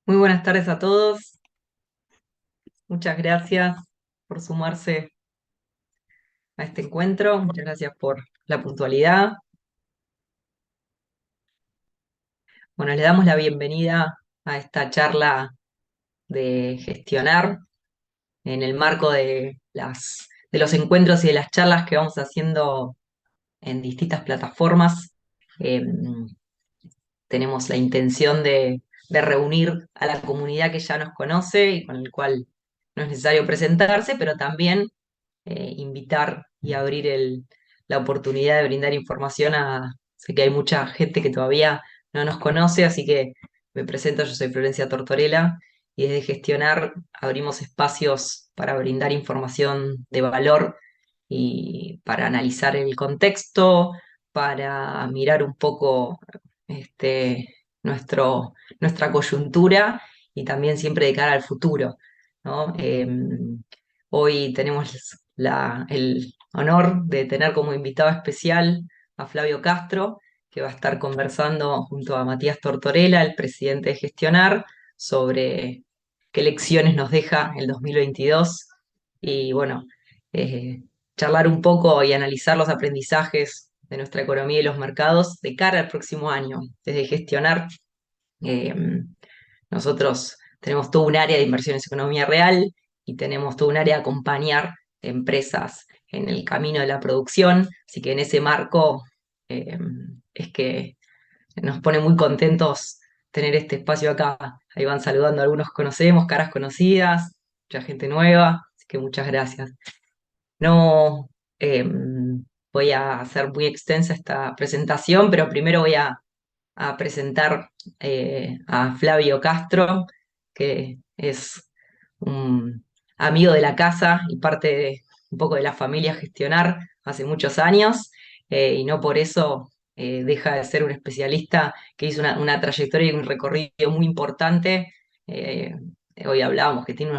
Muy buenas tardes a todos. Muchas gracias por sumarse a este encuentro. Muchas gracias por la puntualidad. Bueno, le damos la bienvenida a esta charla de gestionar en el marco de los encuentros y de las charlas que vamos haciendo en distintas plataformas. Eh, Tenemos la intención de reunir a la comunidad que ya nos conoce y con el cual no es necesario presentarse, pero también invitar y abrir la oportunidad de brindar información sé que hay mucha gente que todavía no nos conoce, así que me presento, yo soy Florencia Tortorella y desde Gestionar abrimos espacios para brindar información de valor y para analizar el contexto, para mirar un poco nuestra coyuntura y también siempre de cara al futuro, ¿no? Hoy tenemos el honor de tener como invitado especial a Flavio Castro, que va a estar conversando junto a Matías Tortorella, el presidente de Gestionar, sobre qué lecciones nos deja el 2022 y bueno, eh, charlar un poco y analizar los aprendizajes de nuestra economía y los mercados de cara al próximo año. Desde Gestionar, eh, nosotros tenemos todo un área de inversiones en economía real y tenemos todo un área de acompañar empresas en el camino de la producción, así que en ese marco eh, es que nos pone muy contentos tener este espacio acá. Ahí van saludando, algunos conocemos, caras conocidas, mucha gente nueva, así que muchas gracias. No voy a hacer muy extensa esta presentación, pero primero voy a presentar a Flavio Castro, que es un amigo de la casa y parte un poco de la familia Gestionar hace muchos años, y no por eso deja de ser un especialista que hizo una trayectoria y un recorrido muy importante. Eh, Hoy hablábamos que tiene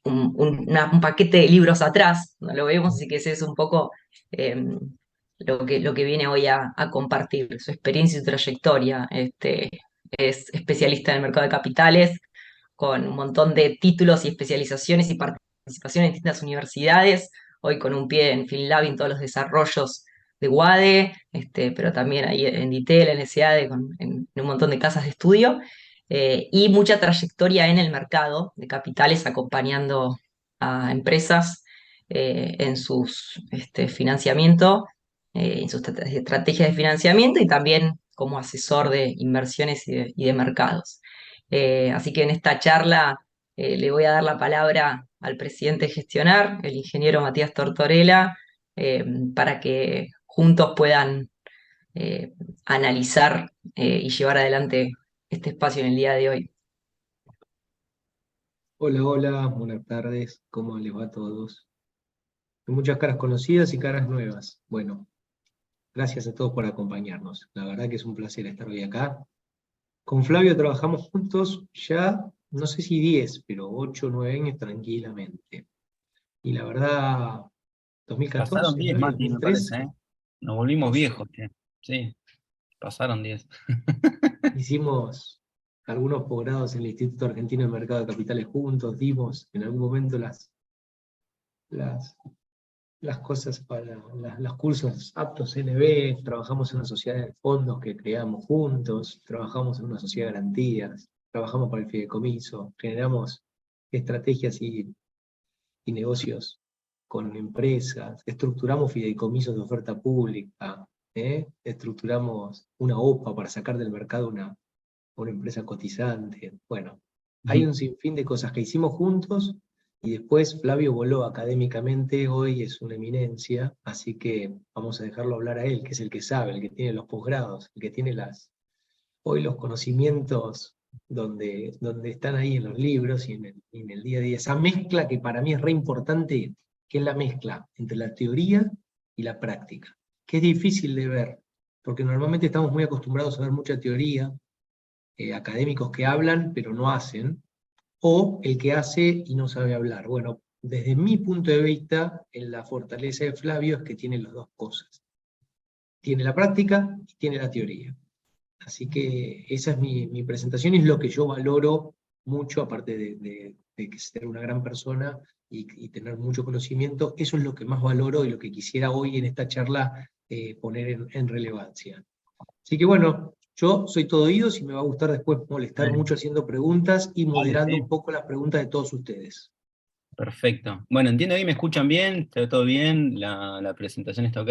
un paquete de libros atrás, no lo vemos, así que ese es un poco eh, lo que viene hoy a compartir, su experiencia y su trayectoria. Es especialista en el mercado de capitales, con un montón de títulos y especializaciones y participación en distintas universidades, hoy con un pie en FinLab y en todos los desarrollos de UADE, pero también ahí en DITEL, en SEADE, en un montón de casas de estudio, y mucha trayectoria en el mercado de capitales acompañando a empresas en sus financiamiento, en sus estrategias de financiamiento y también como asesor de inversiones y de mercados. Así que en esta charla le voy a dar la palabra al presidente de Gestionar, el ingeniero Matías Tortorella, para que juntos puedan eh, analizar y llevar adelante este espacio en el día de hoy. Hola, hola, buenas tardes, ¿cómo les va a todos? Hay muchas caras conocidas y caras nuevas. Bueno, gracias a todos por acompañarnos. La verdad que es un placer estar hoy acá. Con Flavio trabajamos juntos ya, no sé si 10, pero 8 o 9 años tranquilamente. Y la verdad, Pasaron 2014, 10, ¿no? Mati, me 2013, parece, ¿eh? Nos volvimos viejos, che. Sí, pasaron 10. hicimos algunos posgrados en el Instituto Argentino de Mercado de Capitales juntos, dimos en algún momento las las cosas para los cursos aptos NB, trabajamos en una sociedad de fondos que creamos juntos, trabajamos en una sociedad de garantías, trabajamos para el fideicomiso, generamos estrategias y negocios con empresas, estructuramos fideicomisos de oferta pública, estructuramos una OPA para sacar del mercado una empresa cotizante. Bueno, hay un sinfín de cosas que hicimos juntos y después Flavio voló académicamente, hoy es una eminencia, así que vamos a dejarlo hablar a él, que es el que sabe, el que tiene los posgrados, el que tiene hoy los conocimientos donde están ahí en los libros y en el día a día. Esa mezcla que para mí es re importante, que es la mezcla entre la teoría y la práctica, que es difícil de ver, porque normalmente estamos muy acostumbrados a ver mucha teoría, académicos que hablan pero no hacen, o el que hace y no sabe hablar. Bueno, desde mi punto de vista, en la fortaleza de Flavio es que tiene las dos cosas. Tiene la práctica y tiene la teoría. Así que esa es mi presentación y es lo que yo valoro mucho, aparte de que ser una gran persona y tener mucho conocimiento. Eso es lo que más valoro y lo que quisiera hoy en esta charla poner en relevancia. Así que bueno, yo soy todo oídos y me va a gustar después molestar Dale, mucho haciendo preguntas y dale, moderando un sí. poco las preguntas de todos ustedes. Perfecto. Bueno, entiendo ahí, me escuchan bien, está todo bien, la presentación está ok.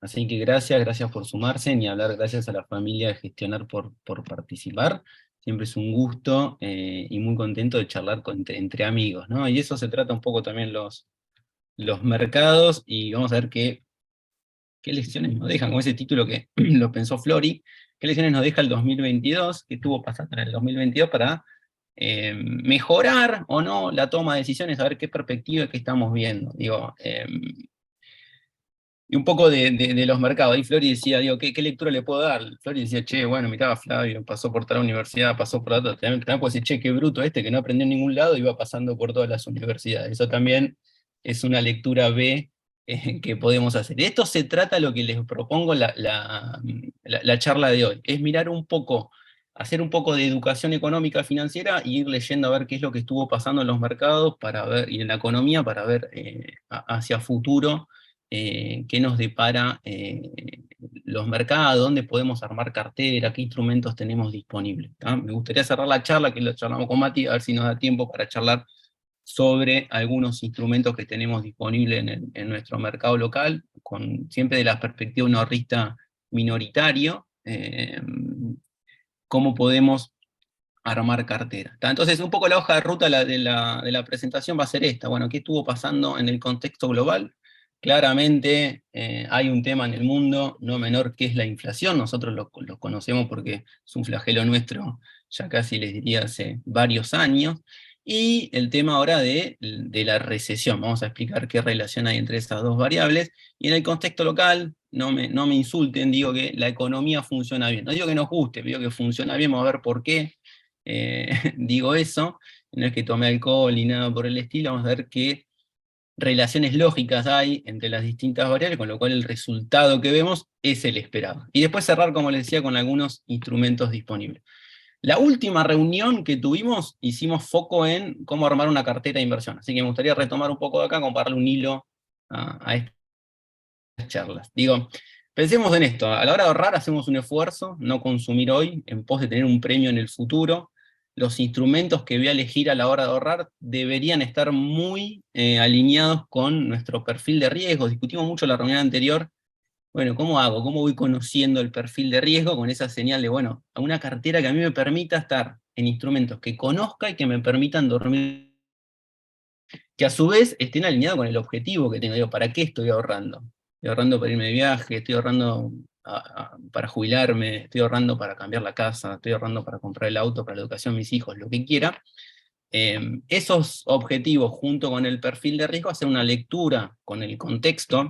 Así que gracias por sumarse, ni hablar, gracias a la familia de Gestionar por participar. Siempre es un gusto y muy contento de charlar entre amigos, ¿no? Y eso se trata un poco también los mercados, y vamos a ver qué lecciones nos dejan, con ese título que lo pensó Flori, qué lecciones nos deja el 2022, qué estuvo pasando en el 2022 para mejorar o no la toma de decisiones, a ver qué perspectiva que estamos viendo. Digo, y un poco de los mercados. Ahí Flori decía, digo, ¿qué lectura le puedo dar? Flori decía, che, bueno, mirá, Flavio pasó por tal universidad, pasó por otra. También puede decir, che, qué bruto este que no aprendió en ningún lado y va pasando por todas las universidades. Eso también es una lectura B que podemos hacer. De esto se trata lo que les propongo la charla de hoy, es mirar un poco, hacer un poco de educación económica financiera y ir leyendo a ver qué es lo que estuvo pasando en los mercados para ver, y en la economía para ver hacia futuro qué nos depara los mercados, dónde podemos armar cartera, qué instrumentos tenemos disponibles. ¿Tá? Me gustaría cerrar la charla, que lo charlamos con Mati, a ver si nos da tiempo para charlar sobre algunos instrumentos que tenemos disponibles en nuestro mercado local, siempre de la perspectiva de un ahorrista minoritario, cómo podemos armar cartera. ¿Tá? Entonces, un poco la hoja de ruta de la presentación va a ser esta. Bueno, ¿qué estuvo pasando en el contexto global? Claramente hay un tema en el mundo no menor que es la inflación. Nosotros lo conocemos porque es un flagelo nuestro, ya casi les diría hace varios años. Y el tema ahora de la recesión. Vamos a explicar qué relación hay entre esas dos variables. Y en el contexto local, no me insulten, digo que la economía funciona bien. No digo que nos guste, digo que funciona bien, vamos a ver por qué digo eso. No es que tome alcohol ni nada por el estilo, vamos a ver qué relaciones lógicas hay entre las distintas variables, con lo cual el resultado que vemos es el esperado. Y después cerrar, como les decía, con algunos instrumentos disponibles. La última reunión que tuvimos, hicimos foco en cómo armar una cartera de inversión, así que me gustaría retomar un poco de acá, como para darle un hilo a estas charlas. Digo, pensemos en esto, a la hora de ahorrar hacemos un esfuerzo, no consumir hoy, en pos de tener un premio en el futuro. Los instrumentos que voy a elegir a la hora de ahorrar deberían estar muy alineados con nuestro perfil de riesgo. Discutimos mucho en la reunión anterior, bueno, ¿cómo hago? ¿Cómo voy conociendo el perfil de riesgo con esa señal de, bueno, a una cartera que a mí me permita estar en instrumentos que conozca y que me permitan dormir, que a su vez estén alineados con el objetivo que tengo? Digo, ¿para qué estoy ahorrando? Estoy ahorrando para irme de viaje, estoy ahorrando para jubilarme, estoy ahorrando para cambiar la casa, estoy ahorrando para comprar el auto, para la educación de mis hijos, lo que quiera. Esos objetivos junto con el perfil de riesgo, hacer una lectura con el contexto.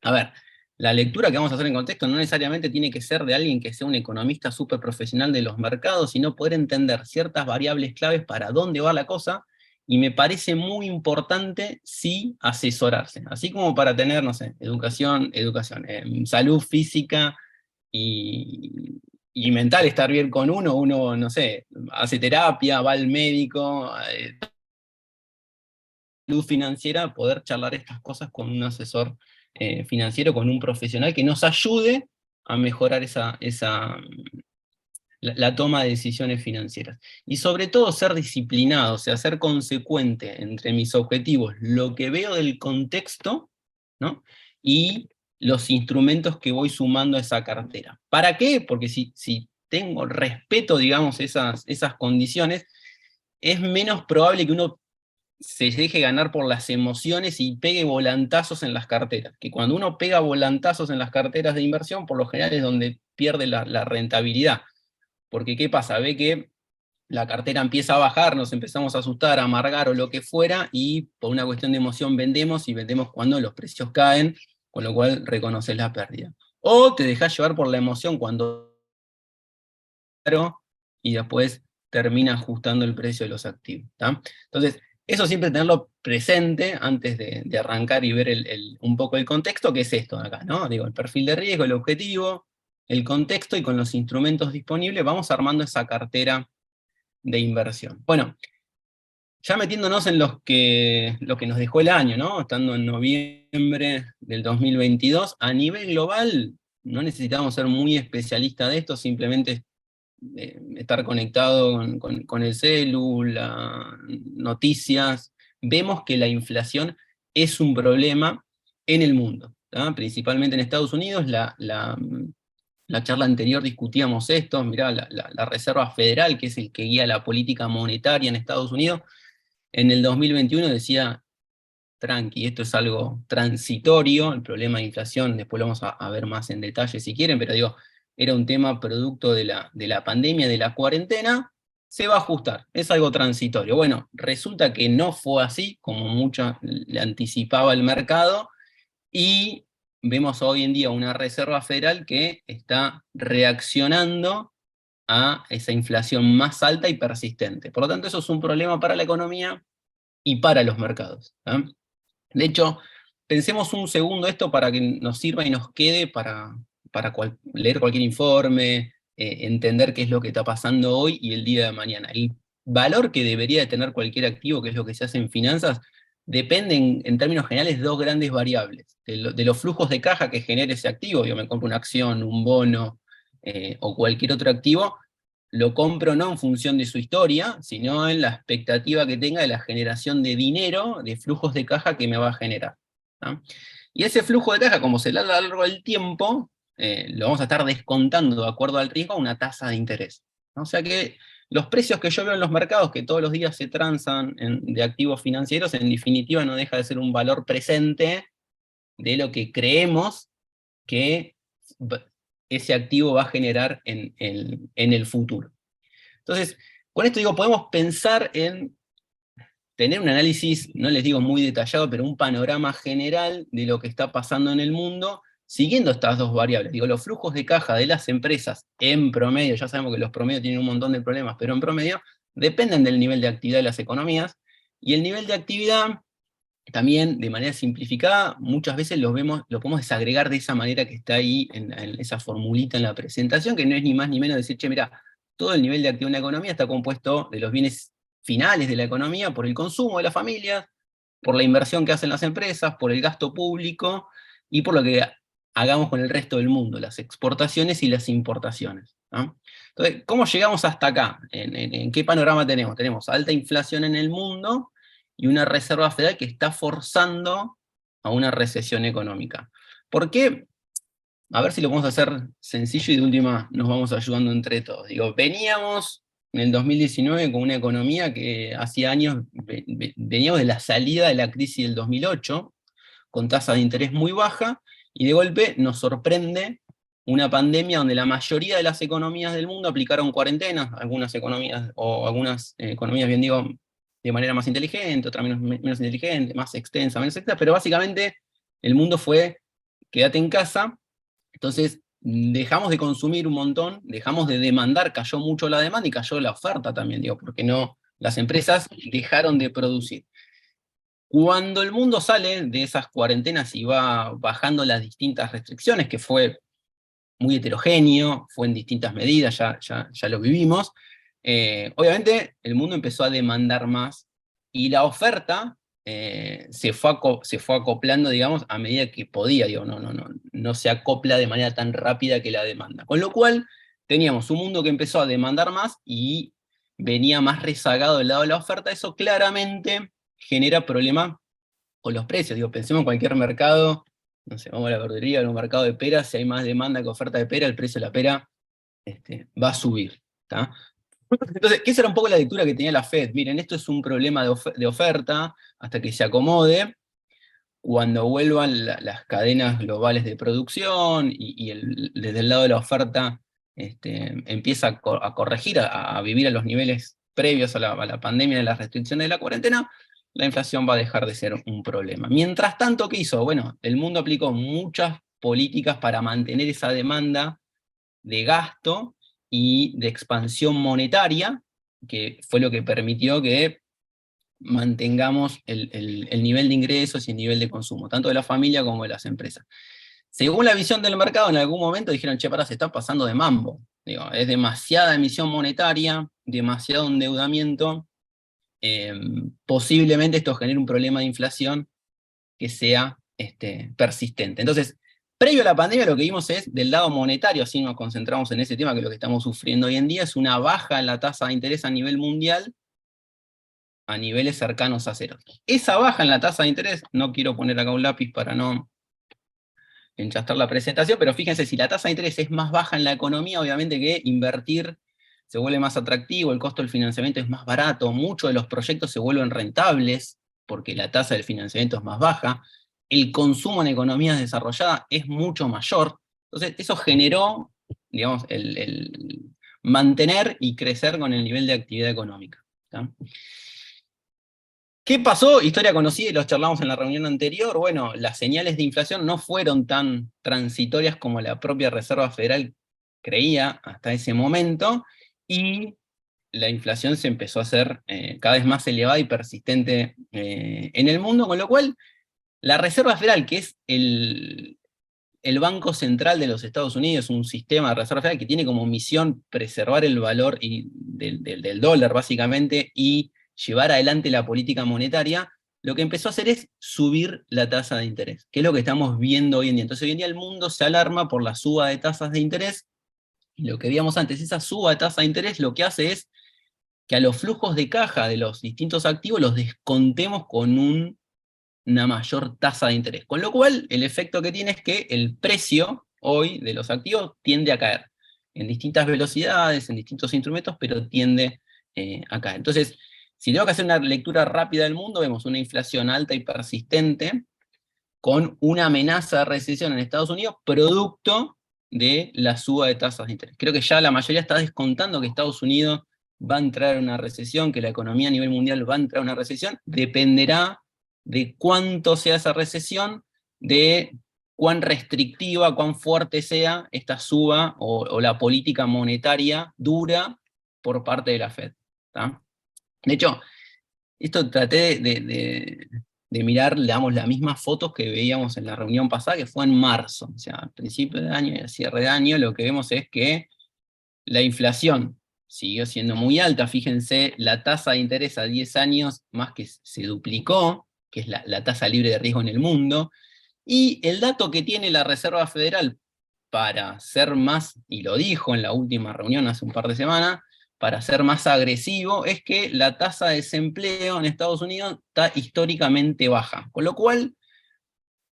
A ver, la lectura que vamos a hacer en contexto no necesariamente tiene que ser de alguien que sea un economista súper profesional de los mercados, sino poder entender ciertas variables claves para dónde va la cosa, y me parece muy importante sí asesorarse, así como para tener, no sé, educación, salud física y mental, estar bien con uno, no sé, hace terapia, va al médico, salud financiera, poder charlar estas cosas con un asesor financiero, con un profesional que nos ayude a mejorar la toma de decisiones financieras. Y sobre todo ser disciplinado, o sea, ser consecuente entre mis objetivos, lo que veo del contexto, ¿no? Y los instrumentos que voy sumando a esa cartera. ¿Para qué? Porque si tengo respeto, digamos, esas condiciones, es menos probable que uno se deje ganar por las emociones y pegue volantazos en las carteras. Que cuando uno pega volantazos en las carteras de inversión, por lo general es donde pierde la rentabilidad. Porque ¿qué pasa? Ve que la cartera empieza a bajar, nos empezamos a asustar, a amargar o lo que fuera, y por una cuestión de emoción vendemos, y vendemos cuando los precios caen, con lo cual reconoces la pérdida. O te dejás llevar por la emoción cuando y después termina ajustando el precio de los activos. ¿Tá? Entonces, eso siempre tenerlo presente antes de arrancar y ver un poco el contexto, que es esto de acá, ¿no? Digo, el perfil de riesgo, el objetivo, el contexto y con los instrumentos disponibles vamos armando esa cartera de inversión. Bueno, ya metiéndonos en lo que nos dejó el año, ¿no? Estando en noviembre del 2022, a nivel global no necesitamos ser muy especialistas de esto, simplemente estar conectado con el celu, noticias. Vemos que la inflación es un problema en el mundo, ¿tá? Principalmente en Estados Unidos. La charla anterior discutíamos esto, mirá, la Reserva Federal, que es el que guía la política monetaria en Estados Unidos, en el 2021 decía, tranqui, esto es algo transitorio, el problema de inflación, después lo vamos a ver más en detalle si quieren, pero digo, era un tema producto de la pandemia, de la cuarentena, se va a ajustar, es algo transitorio. Bueno, resulta que no fue así, como mucho le anticipaba el mercado, y vemos hoy en día una Reserva Federal que está reaccionando a esa inflación más alta y persistente. Por lo tanto, eso es un problema para la economía y para los mercados, ¿tá? De hecho, pensemos un segundo esto para que nos sirva y nos quede para leer cualquier informe, entender qué es lo que está pasando hoy y el día de mañana. El valor que debería de tener cualquier activo, que es lo que se hace en finanzas, depende en términos generales de dos grandes variables. De los flujos de caja que genere ese activo, yo me compro una acción, un bono, o cualquier otro activo, lo compro no en función de su historia, sino en la expectativa que tenga de la generación de dinero, de flujos de caja que me va a generar, ¿no? Y ese flujo de caja, como se da a lo largo del tiempo, lo vamos a estar descontando de acuerdo al riesgo a una tasa de interés, ¿no? O sea que los precios que yo veo en los mercados, que todos los días se transan de activos financieros, en definitiva no deja de ser un valor presente de lo que creemos que ese activo va a generar en el futuro. Entonces, con esto digo, podemos pensar en tener un análisis, no les digo muy detallado, pero un panorama general de lo que está pasando en el mundo, siguiendo estas dos variables. Digo, los flujos de caja de las empresas en promedio, ya sabemos que los promedios tienen un montón de problemas, pero en promedio dependen del nivel de actividad de las economías, y el nivel de actividad también, de manera simplificada, muchas veces lo podemos desagregar de esa manera que está ahí en esa formulita en la presentación, que no es ni más ni menos decir, che, mira, todo el nivel de actividad en la economía está compuesto de los bienes finales de la economía, por el consumo de las familias, por la inversión que hacen las empresas, por el gasto público, y por lo que hagamos con el resto del mundo, las exportaciones y las importaciones, ¿no? Entonces, ¿cómo llegamos hasta acá? ¿En qué panorama tenemos? Tenemos alta inflación en el mundo, y una Reserva Federal que está forzando a una recesión económica. ¿Por qué? A ver si lo podemos hacer sencillo y de última nos vamos ayudando entre todos. Digo, veníamos en el 2019 con una economía que hacía años veníamos de la salida de la crisis del 2008, con tasa de interés muy baja, y de golpe nos sorprende una pandemia donde la mayoría de las economías del mundo aplicaron cuarentenas, algunas economías, bien digo, de manera más inteligente, otra menos inteligente, más extensa, menos extensa, pero básicamente el mundo fue, quédate en casa. Entonces dejamos de consumir un montón, dejamos de demandar, cayó mucho la demanda y cayó la oferta también, digo, porque no, las empresas dejaron de producir. Cuando el mundo sale de esas cuarentenas y va bajando las distintas restricciones, que fue muy heterogéneo, fue en distintas medidas, ya lo vivimos, obviamente el mundo empezó a demandar más, y la oferta se fue acoplando, digamos, a medida que podía, digo, no se acopla de manera tan rápida que la demanda. Con lo cual, teníamos un mundo que empezó a demandar más y venía más rezagado del lado de la oferta. Eso claramente genera problema con los precios. Digo, pensemos en cualquier mercado, no sé, vamos a la verdulería, en un mercado de peras, si hay más demanda que oferta de pera, el precio de la pera va a subir, ¿tá? Entonces, ¿qué será un poco la lectura que tenía la Fed? Miren, esto es un problema de oferta hasta que se acomode. Cuando vuelvan las cadenas globales de producción y desde el lado de la oferta empieza a corregir, a vivir a los niveles previos a la pandemia, de las restricciones de la cuarentena, la inflación va a dejar de ser un problema. Mientras tanto, ¿qué hizo? Bueno, el mundo aplicó muchas políticas para mantener esa demanda de gasto y de expansión monetaria, que fue lo que permitió que mantengamos el nivel de ingresos y el nivel de consumo, tanto de la familia como de las empresas. Según la visión del mercado, en algún momento dijeron, che, pará, se está pasando de mambo. Digo, es demasiada emisión monetaria, demasiado endeudamiento, posiblemente esto genere un problema de inflación que sea persistente. Entonces, previo a la pandemia lo que vimos es, del lado monetario, así nos concentramos en ese tema, que lo que estamos sufriendo hoy en día es una baja en la tasa de interés a nivel mundial, a niveles cercanos a cero. Esa baja en la tasa de interés, no quiero poner acá un lápiz para no enchastar la presentación, pero fíjense, si la tasa de interés es más baja en la economía, obviamente que invertir se vuelve más atractivo, el costo del financiamiento es más barato, muchos de los proyectos se vuelven rentables, porque la tasa del financiamiento es más baja, el consumo en economías desarrolladas es mucho mayor, entonces eso generó, digamos, el mantener y crecer con el nivel de actividad económica. ¿Tá? ¿Qué pasó? Historia conocida y los charlamos en la reunión anterior. Bueno, las señales de inflación no fueron tan transitorias como la propia Reserva Federal creía hasta ese momento, y la inflación se empezó a hacer cada vez más elevada y persistente en el mundo, con lo cual la Reserva Federal, que es el Banco Central de los Estados Unidos, un sistema de Reserva Federal que tiene como misión preservar el valor del dólar, básicamente, y llevar adelante la política monetaria, lo que empezó a hacer es subir la tasa de interés, que es lo que estamos viendo hoy en día. Entonces hoy en día el mundo se alarma por la suba de tasas de interés, y lo que veíamos antes, esa suba de tasa de interés lo que hace es que a los flujos de caja de los distintos activos los descontemos con una mayor tasa de interés. Con lo cual, el efecto que tiene es que el precio hoy de los activos tiende a caer, en distintas velocidades, en distintos instrumentos, pero tiende a caer. Entonces, si tengo que hacer una lectura rápida del mundo, vemos una inflación alta y persistente, con una amenaza de recesión en Estados Unidos, producto de la suba de tasas de interés. Creo que ya la mayoría está descontando que Estados Unidos va a entrar en una recesión, que la economía a nivel mundial va a entrar en una recesión, dependerá de cuánto sea esa recesión, de cuán restrictiva, cuán fuerte sea esta suba o la política monetaria dura por parte de la Fed. ¿Tá? De hecho, esto traté de mirar, digamos, las mismas fotos que veíamos en la reunión pasada, que fue en marzo, o sea, al principio de año y al cierre de año, lo que vemos es que la inflación siguió siendo muy alta. Fíjense, la tasa de interés a 10 años más que se duplicó, que es la tasa libre de riesgo en el mundo, y el dato que tiene la Reserva Federal para ser más, y lo dijo en la última reunión hace un par de semanas, para ser más agresivo, es que la tasa de desempleo en Estados Unidos está históricamente baja. Con lo cual,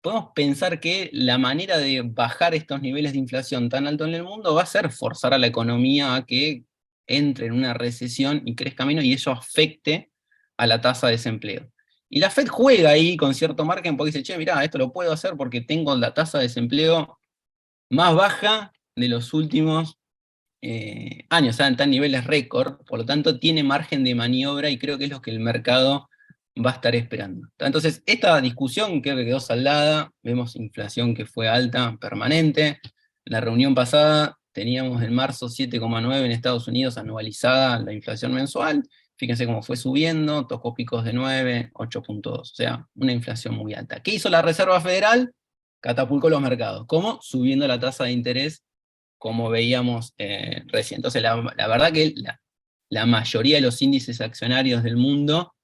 podemos pensar que la manera de bajar estos niveles de inflación tan alto en el mundo va a ser forzar a la economía a que entre en una recesión y crezca menos, y eso afecte a la tasa de desempleo. Y la Fed juega ahí con cierto margen porque dice, che, mirá, esto lo puedo hacer porque tengo la tasa de desempleo más baja de los últimos años, o sea, está en niveles récord, por lo tanto tiene margen de maniobra y creo que es lo que el mercado va a estar esperando. Entonces, esta discusión creo que quedó saldada, vemos inflación que fue alta, permanente. La reunión pasada teníamos en marzo 7,9 en Estados Unidos anualizada la inflación mensual, fíjense cómo fue subiendo, tocó picos de 9, 8,2, o sea, una inflación muy alta. ¿Qué hizo la Reserva Federal? Catapultó los mercados. ¿Cómo? Subiendo la tasa de interés, como veíamos recién. Entonces, la verdad que la mayoría de los índices accionarios del mundo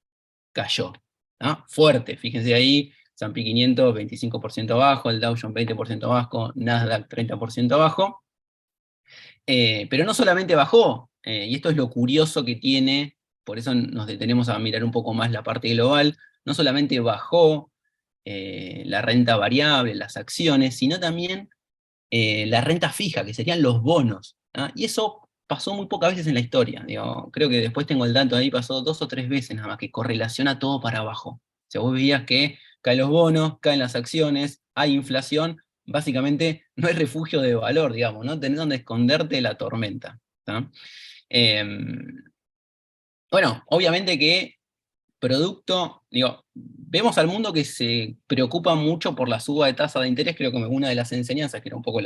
cayó, ¿no? Fuerte, fíjense ahí, S&P 500 25% abajo, el Dow Jones 20% abajo, Nasdaq 30% abajo, pero no solamente bajó, y esto es lo curioso que tiene, por eso nos detenemos a mirar un poco más la parte global, no solamente bajó la renta variable, las acciones, sino también la renta fija, que serían los bonos. ¿Ah? Y eso pasó muy pocas veces en la historia. Digo, creo que después tengo el dato ahí, pasó 2 o 3 veces nada más, que correlaciona todo para abajo. O sea, vos veías que caen los bonos, caen las acciones, hay inflación, básicamente no hay refugio de valor, digamos, no tenés donde esconderte de la tormenta. ¿Tá? Bueno, obviamente que producto, digo, vemos al mundo que se preocupa mucho por la suba de tasa de interés, creo que una de las enseñanzas, que era un poco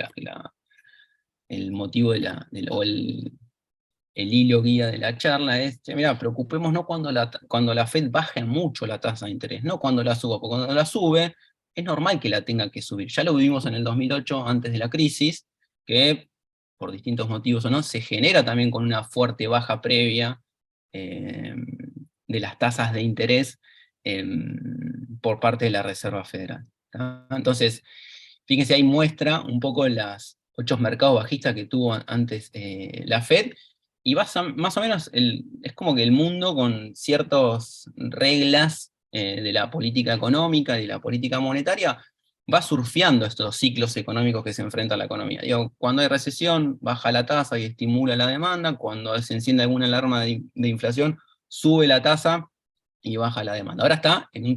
el motivo o el hilo guía de la charla, es, mira, preocupémonos cuando la Fed baje mucho la tasa de interés, no cuando la suba, porque cuando la sube, es normal que la tenga que subir. Ya lo vivimos en el 2008, antes de la crisis, que por distintos motivos o no, se genera también con una fuerte baja previa de las tasas de interés por parte de la Reserva Federal. ¿Tá? Entonces, fíjense, ahí muestra un poco los 8 mercados bajistas que tuvo antes la Fed, y más o menos es como que el mundo con ciertas reglas de la política económica y de la política monetaria va surfeando estos ciclos económicos que se enfrenta a la economía. Digo, cuando hay recesión, baja la tasa y estimula la demanda; cuando se enciende alguna alarma de inflación, sube la tasa y baja la demanda. Ahora está en un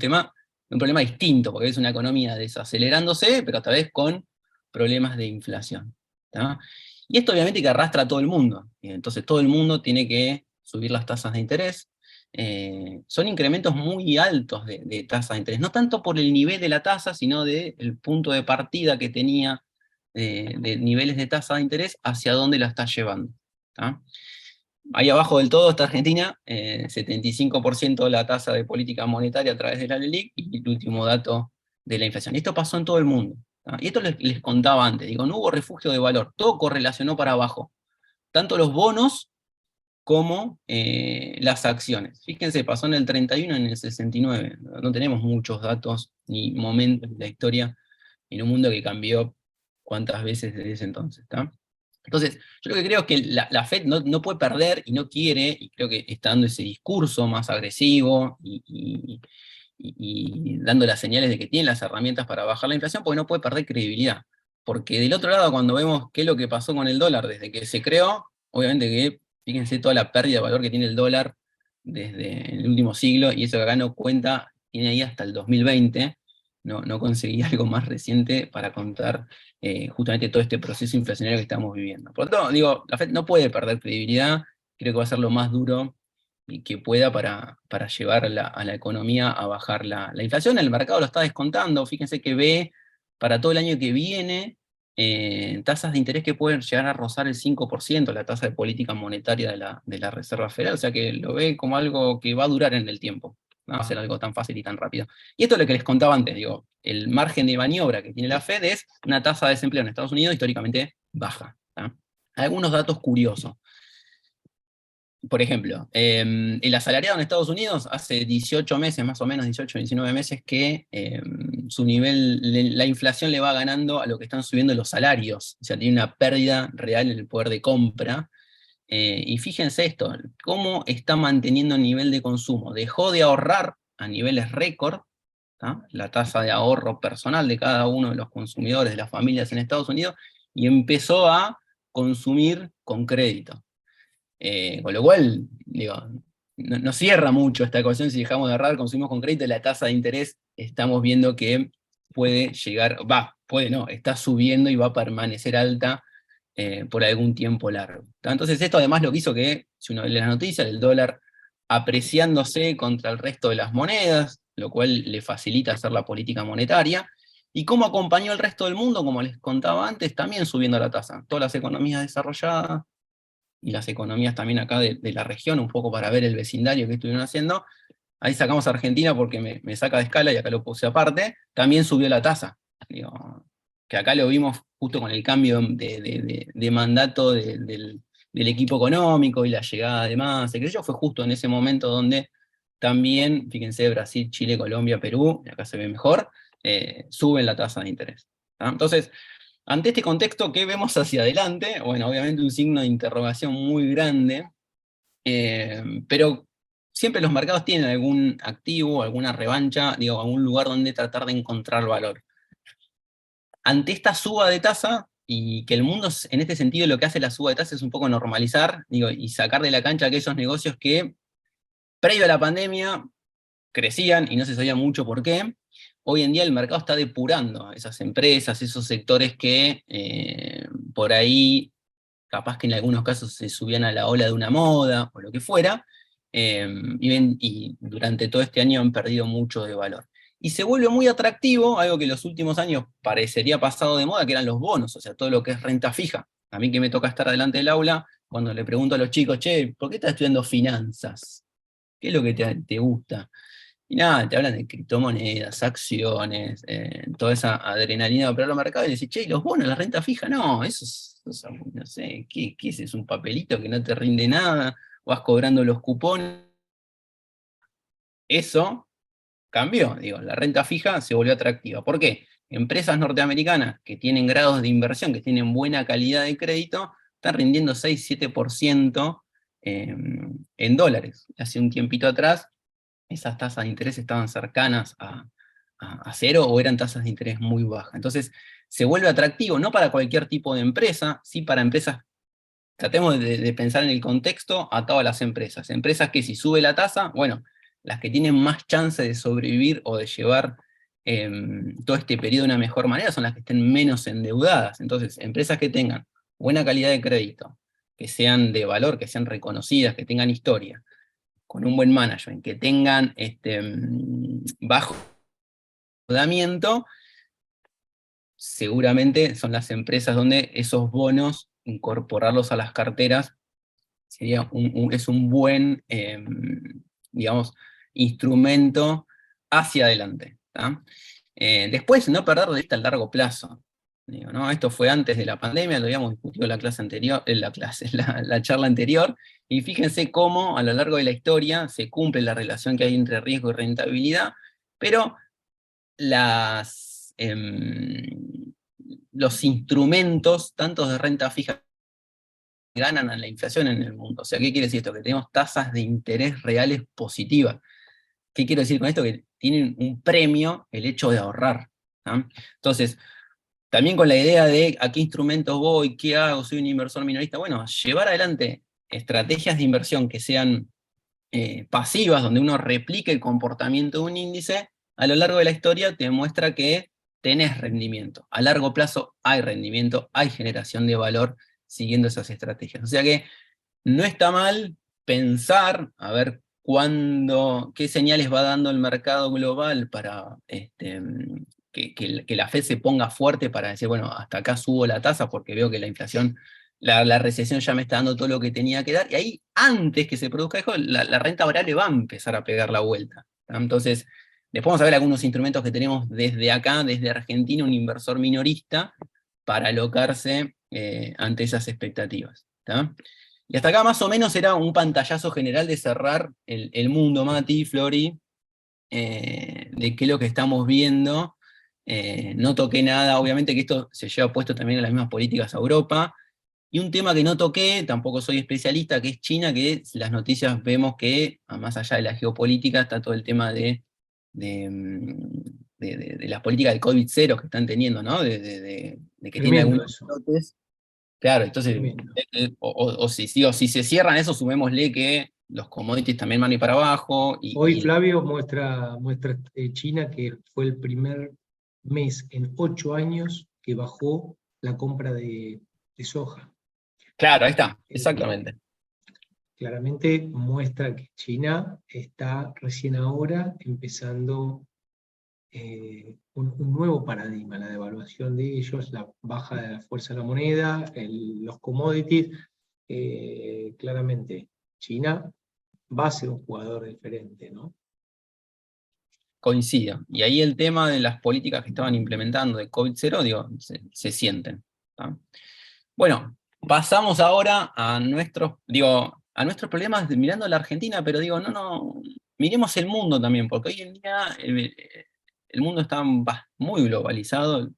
problema distinto, porque es una economía desacelerándose, pero a través con problemas de inflación. ¿Tá? Y esto obviamente que arrastra a todo el mundo. Entonces todo el mundo tiene que subir las tasas de interés. Son incrementos muy altos de tasas de interés, no tanto por el nivel de la tasa, sino del punto de partida que tenía de niveles de tasa de interés hacia dónde la está llevando. ¿Tá? Ahí abajo del todo está Argentina, 75% de la tasa de política monetaria a través de la LELIQ, y el último dato de la inflación. Y esto pasó en todo el mundo. ¿Tá? Y esto les contaba antes, digo, no hubo refugio de valor, todo correlacionó para abajo. Tanto los bonos como las acciones. Fíjense, pasó en el 31 y en el 69. No tenemos muchos datos ni momentos de la historia en un mundo que cambió cuántas veces desde ese entonces. ¿Tá? Entonces, yo lo que creo es que la Fed no puede perder y no quiere, y creo que está dando ese discurso más agresivo y dando las señales de que tiene las herramientas para bajar la inflación, porque no puede perder credibilidad. Porque del otro lado, cuando vemos qué es lo que pasó con el dólar desde que se creó, obviamente que, fíjense toda la pérdida de valor que tiene el dólar desde el último siglo, y eso que acá no cuenta, tiene ahí hasta el 2020, no conseguí algo más reciente para contar justamente todo este proceso inflacionario que estamos viviendo. Por lo tanto, digo, la Fed no puede perder credibilidad, creo que va a ser lo más duro y que pueda para llevar a la economía a bajar la inflación. El mercado lo está descontando, fíjense que ve para todo el año que viene tasas de interés que pueden llegar a rozar el 5%, la tasa de política monetaria de la Reserva Federal, o sea que lo ve como algo que va a durar en el tiempo. No va a ser algo tan fácil y tan rápido. Y esto es lo que les contaba antes, digo, el margen de maniobra que tiene la Fed es una tasa de desempleo en Estados Unidos históricamente baja. ¿Tá? Algunos datos curiosos. Por ejemplo, el asalariado en Estados Unidos hace 18 meses, más o menos 18, 19 meses, que su nivel, la inflación le va ganando a lo que están subiendo los salarios. O sea, tiene una pérdida real en el poder de compra. Y fíjense esto, cómo está manteniendo el nivel de consumo. Dejó de ahorrar a niveles récord, ¿tá? La tasa de ahorro personal de cada uno de los consumidores, de las familias en Estados Unidos, y empezó a consumir con crédito. Con lo cual, digo, no cierra mucho esta ecuación si dejamos de ahorrar, consumimos con crédito, la tasa de interés estamos viendo que puede llegar, puede no, está subiendo y va a permanecer alta por algún tiempo largo. Entonces esto además lo que hizo que, si uno lee las noticias, el dólar apreciándose contra el resto de las monedas, lo cual le facilita hacer la política monetaria, y cómo acompañó al resto del mundo, como les contaba antes, también subiendo la tasa. Todas las economías desarrolladas, y las economías también acá de la región, un poco para ver el vecindario que estuvieron haciendo. Ahí sacamos a Argentina porque me saca de escala y acá lo puse aparte, también subió la tasa. Digo, que acá lo vimos justo con el cambio de mandato del equipo económico y la llegada de Massa, que yo fue justo en ese momento donde también, fíjense, Brasil, Chile, Colombia, Perú, y acá se ve mejor, suben la tasa de interés. ¿Tá? Entonces, ante este contexto, ¿qué vemos hacia adelante? Bueno, obviamente un signo de interrogación muy grande, pero siempre los mercados tienen algún activo, alguna revancha, digo, algún lugar donde tratar de encontrar valor. Ante esta suba de tasa, y que el mundo en este sentido lo que hace la suba de tasa es un poco normalizar, digo, y sacar de la cancha aquellos negocios que previo a la pandemia crecían y no se sabía mucho por qué. Hoy en día el mercado está depurando esas empresas, esos sectores que por ahí, capaz que en algunos casos se subían a la ola de una moda, o lo que fuera, y durante todo este año han perdido mucho de valor. Y se vuelve muy atractivo, algo que en los últimos años parecería pasado de moda, que eran los bonos, o sea, todo lo que es renta fija. A mí que me toca estar delante del aula, cuando le pregunto a los chicos, che, ¿por qué estás estudiando finanzas? ¿Qué es lo que te gusta? Y nada, te hablan de criptomonedas, acciones, toda esa adrenalina de operar los mercados, y decís, che, ¿y los bonos, la renta fija? No, no sé, ¿qué es? ¿Es un papelito que no te rinde nada? ¿Vas cobrando los cupones? Eso cambió, digo, la renta fija se volvió atractiva. ¿Por qué? Empresas norteamericanas que tienen grados de inversión, que tienen buena calidad de crédito, están rindiendo 6-7% en dólares. Hace un tiempito atrás, esas tasas de interés estaban cercanas a cero o eran tasas de interés muy bajas. Entonces, se vuelve atractivo, no para cualquier tipo de empresa, sí para empresas. Tratemos de pensar en el contexto atado a las empresas. Empresas que si sube la tasa, bueno, las que tienen más chance de sobrevivir o de llevar todo este periodo de una mejor manera son las que estén menos endeudadas. Entonces, empresas que tengan buena calidad de crédito, que sean de valor, que sean reconocidas, que tengan historia, con un buen management, que tengan bajo endeudamiento, seguramente son las empresas donde esos bonos, incorporarlos a las carteras, es un buen, digamos, instrumento hacia adelante. Después, no perder de vista el largo plazo. Digo, ¿no? Esto fue antes de la pandemia, lo habíamos discutido en la clase anterior, la charla anterior, y fíjense cómo a lo largo de la historia se cumple la relación que hay entre riesgo y rentabilidad, pero los instrumentos, tanto de renta fija, ganan a la inflación en el mundo. O sea, ¿qué quiere decir esto? Que tenemos tasas de interés reales positivas. ¿Qué quiero decir con esto? Que tienen un premio el hecho de ahorrar. ¿No? Entonces, también con la idea de a qué instrumentos voy, qué hago, soy un inversor minorista. Bueno, llevar adelante estrategias de inversión que sean pasivas, donde uno replique el comportamiento de un índice, a lo largo de la historia te muestra que tenés rendimiento. A largo plazo hay rendimiento, hay generación de valor siguiendo esas estrategias. O sea que no está mal pensar, a ver qué señales va dando el mercado global para que la Fed se ponga fuerte para decir, bueno, hasta acá subo la tasa porque veo que la inflación, la recesión ya me está dando todo lo que tenía que dar, y ahí, antes que se produzca eso, la renta variable va a empezar a pegar la vuelta. ¿Tá? Entonces, después vamos a ver algunos instrumentos que tenemos desde acá, desde Argentina, un inversor minorista, para alocarse ante esas expectativas. ¿Tá? Y hasta acá más o menos era un pantallazo general de cerrar el mundo, Mati, Flori, de qué es lo que estamos viendo. No toqué nada, obviamente que esto se lleva puesto también a las mismas políticas a Europa. Y un tema que no toqué, tampoco soy especialista, que es China, que las noticias vemos que, más allá de la geopolítica, está todo el tema de las políticas de COVID-0 que están teniendo, ¿no? De que tiene Tremendo algunos eso. brotes. Claro, entonces, Tremendo. si se cierran eso, sumémosle que los commodities también van a ir para abajo. Hoy Flavio muestra China que fue el primer mes en 8 años que bajó la compra de soja. Claro, ahí está, exactamente. Claramente muestra que China está recién ahora empezando un nuevo paradigma, la devaluación de ellos, la baja de la fuerza de la moneda, los commodities. Claramente China va a ser un jugador diferente, ¿no? Coincido. Y ahí el tema de las políticas que estaban implementando de COVID-0, digo, se sienten. ¿Tá? Bueno, pasamos ahora a nuestros problemas mirando a la Argentina, pero digo, no, miremos el mundo también, porque hoy en día el mundo está muy globalizado,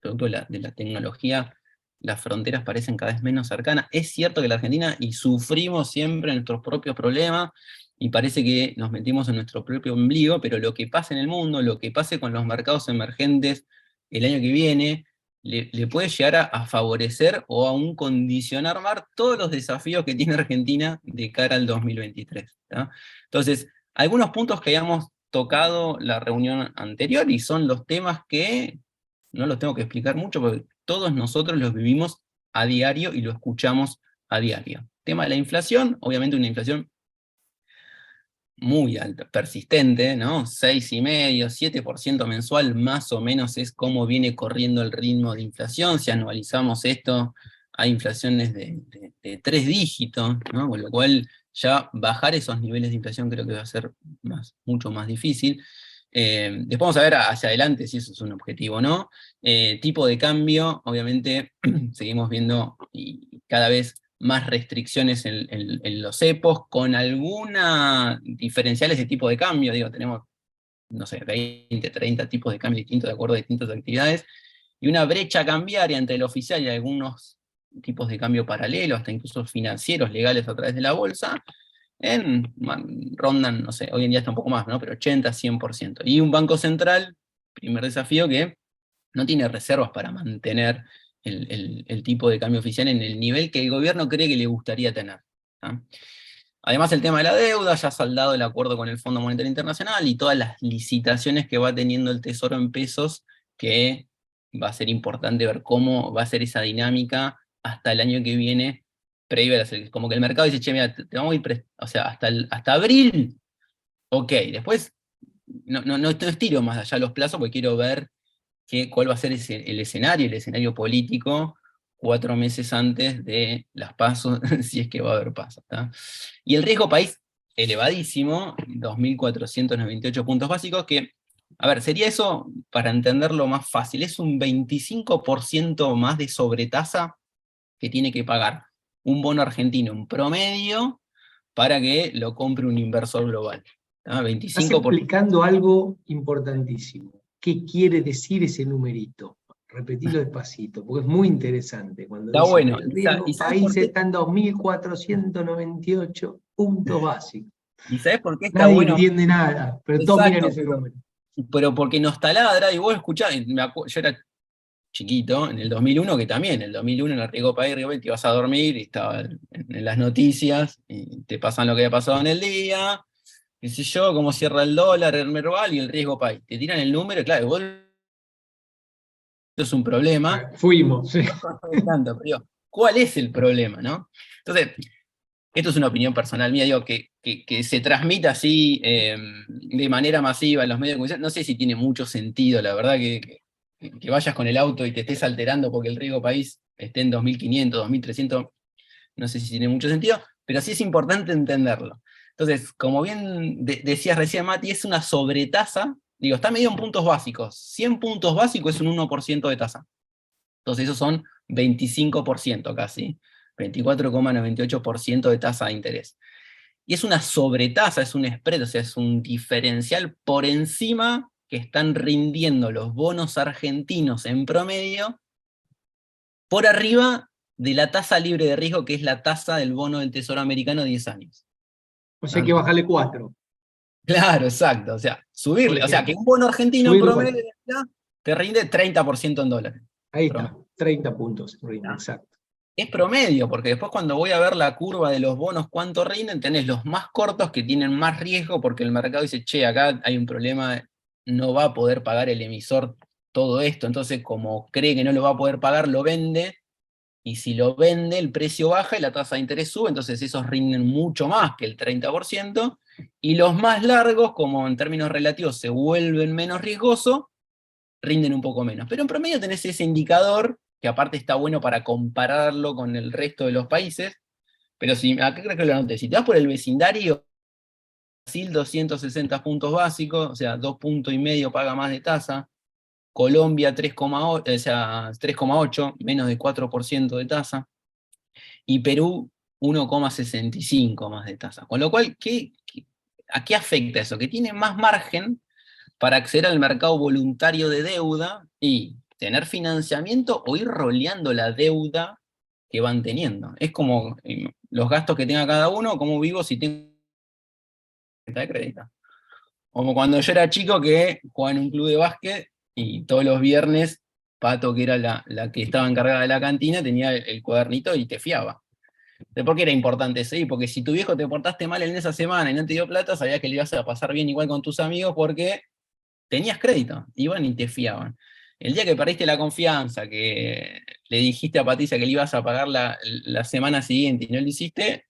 producto de la tecnología, las fronteras parecen cada vez menos cercanas. Es cierto que la Argentina, y sufrimos siempre nuestros propios problemas, y parece que nos metimos en nuestro propio ombligo, pero lo que pasa en el mundo, lo que pase con los mercados emergentes el año que viene, le puede llegar a favorecer o aún condicionar más todos los desafíos que tiene Argentina de cara al 2023. ¿Tá? Entonces, algunos puntos que habíamos tocado la reunión anterior, y son los temas que no los tengo que explicar mucho, porque todos nosotros los vivimos a diario y lo escuchamos a diario. Tema de la inflación, obviamente una inflación muy alta, persistente, ¿no? 6,5, 7% mensual, más o menos es como viene corriendo el ritmo de inflación. Si anualizamos esto, hay inflaciones de 3 dígitos, ¿no? Con lo cual ya bajar esos niveles de inflación creo que va a ser mucho más difícil. Después vamos a ver hacia adelante si eso es un objetivo o no. Tipo de cambio, obviamente, seguimos viendo cada vez más restricciones en los cepos, con alguna diferenciales de tipo de cambio, digo, tenemos, no sé, 20, 30 tipos de cambio distintos de acuerdo a distintas actividades, y una brecha cambiaria entre el oficial y algunos tipos de cambio paralelo, hasta incluso financieros, legales a través de la bolsa, rondan, no sé, hoy en día está un poco más, ¿no? Pero 80, 100%. Y un banco central, primer desafío, que no tiene reservas para mantener el tipo de cambio oficial en el nivel que el gobierno cree que le gustaría tener. ¿Ah? Además, el tema de la deuda, ya ha saldado el acuerdo con el Fondo Monetario Internacional y todas las licitaciones que va teniendo el Tesoro en pesos, que va a ser importante ver cómo va a ser esa dinámica hasta el año que viene, previo a las elecciones. Como que el mercado dice, che, mira, te vamos a ir, o sea, hasta abril, ok, después no estiro más allá los plazos porque quiero ver cuál va a ser el escenario político 4 meses antes de las PASO, si es que va a haber PASO. ¿Tá? Y el riesgo país elevadísimo, 2.498 puntos básicos, que, a ver, sería eso, para entenderlo más fácil, es un 25% más de sobretasa que tiene que pagar un bono argentino en promedio para que lo compre un inversor global. ¿Tá? Estás 25%. explicando algo importantísimo. ¿Qué quiere decir ese numerito? Repetilo despacito, porque es muy interesante. Cuando Está dice bueno. el riesgo ¿Y sabes por país qué? está en 2.498 puntos básicos. ¿Y sabes por qué está Nadie bueno? entiende nada, pero todos miran Exacto, ese número. pero porque nos taladra, y vos escuchás, yo era chiquito, en el 2001, que también, en el 2001 en el Riego País, te ibas a dormir, y estaba en las noticias, y te pasan lo que había pasado en el día, qué sé yo, cómo cierra el dólar, el Merval y el Riesgo País. Te tiran el número, y claro, vos, esto es un problema, Fuimos, sí. tanto, pero digo, ¿cuál es el problema, no? Entonces, esto es una opinión personal mía, digo, que se transmita así de manera masiva en los medios de comunicación, no sé si tiene mucho sentido, la verdad, que vayas con el auto y te estés alterando porque el riesgo país esté en 2.500, 2.300, no sé si tiene mucho sentido, pero sí es importante entenderlo. Entonces, como bien decías recién, Mati, es una sobretasa, digo, está medido en puntos básicos, 100 puntos básicos es un 1% de tasa. Entonces esos son 25% casi, 24,98% de tasa de interés. Y es una sobretasa, es un spread, o sea, es un diferencial por encima que están rindiendo los bonos argentinos en promedio, por arriba de la tasa libre de riesgo, que es la tasa del bono del Tesoro americano 10 años. O sea, hay que bajarle 4. Claro, exacto, o sea, subirle, o sea, que un bono argentino en Subirle promedio te rinde 30% en dólares. Ahí Promedio. está, 30 puntos, exacto. Es promedio, porque después cuando voy a ver la curva de los bonos, cuánto rinden, tenés los más cortos que tienen más riesgo, porque el mercado dice, che, acá hay un problema, no va a poder pagar el emisor todo esto, entonces como cree que no lo va a poder pagar, lo vende, y si lo vende, el precio baja y la tasa de interés sube, entonces esos rinden mucho más que el 30%, y los más largos, como en términos relativos se vuelven menos riesgosos, rinden un poco menos. Pero en promedio tenés ese indicador, que aparte está bueno para compararlo con el resto de los países, pero si, acá creo que lo anoté, si te vas por el vecindario, Brasil 260 puntos básicos, o sea, 2,5 puntos paga más de tasa, Colombia 3,8, o sea, 3,8, menos de 4% de tasa, y Perú 1,65 más de tasa. Con lo cual, ¿a qué afecta eso? Que tiene más margen para acceder al mercado voluntario de deuda y tener financiamiento o ir roleando la deuda que van teniendo. Es como los gastos que tenga cada uno, cómo vivo si tengo tarjeta de crédito. Como cuando yo era chico que jugaba en un club de básquet y todos los viernes Pato, que era la que estaba encargada de la cantina, tenía el cuadernito y te fiaba. ¿Por qué era importante eso? Porque si tu viejo te portaste mal en esa semana y no te dio plata, sabías que le ibas a pasar bien igual con tus amigos porque tenías crédito, iban y te fiaban. El día que perdiste la confianza, que le dijiste a Patricia que le ibas a pagar la semana siguiente y no lo hiciste,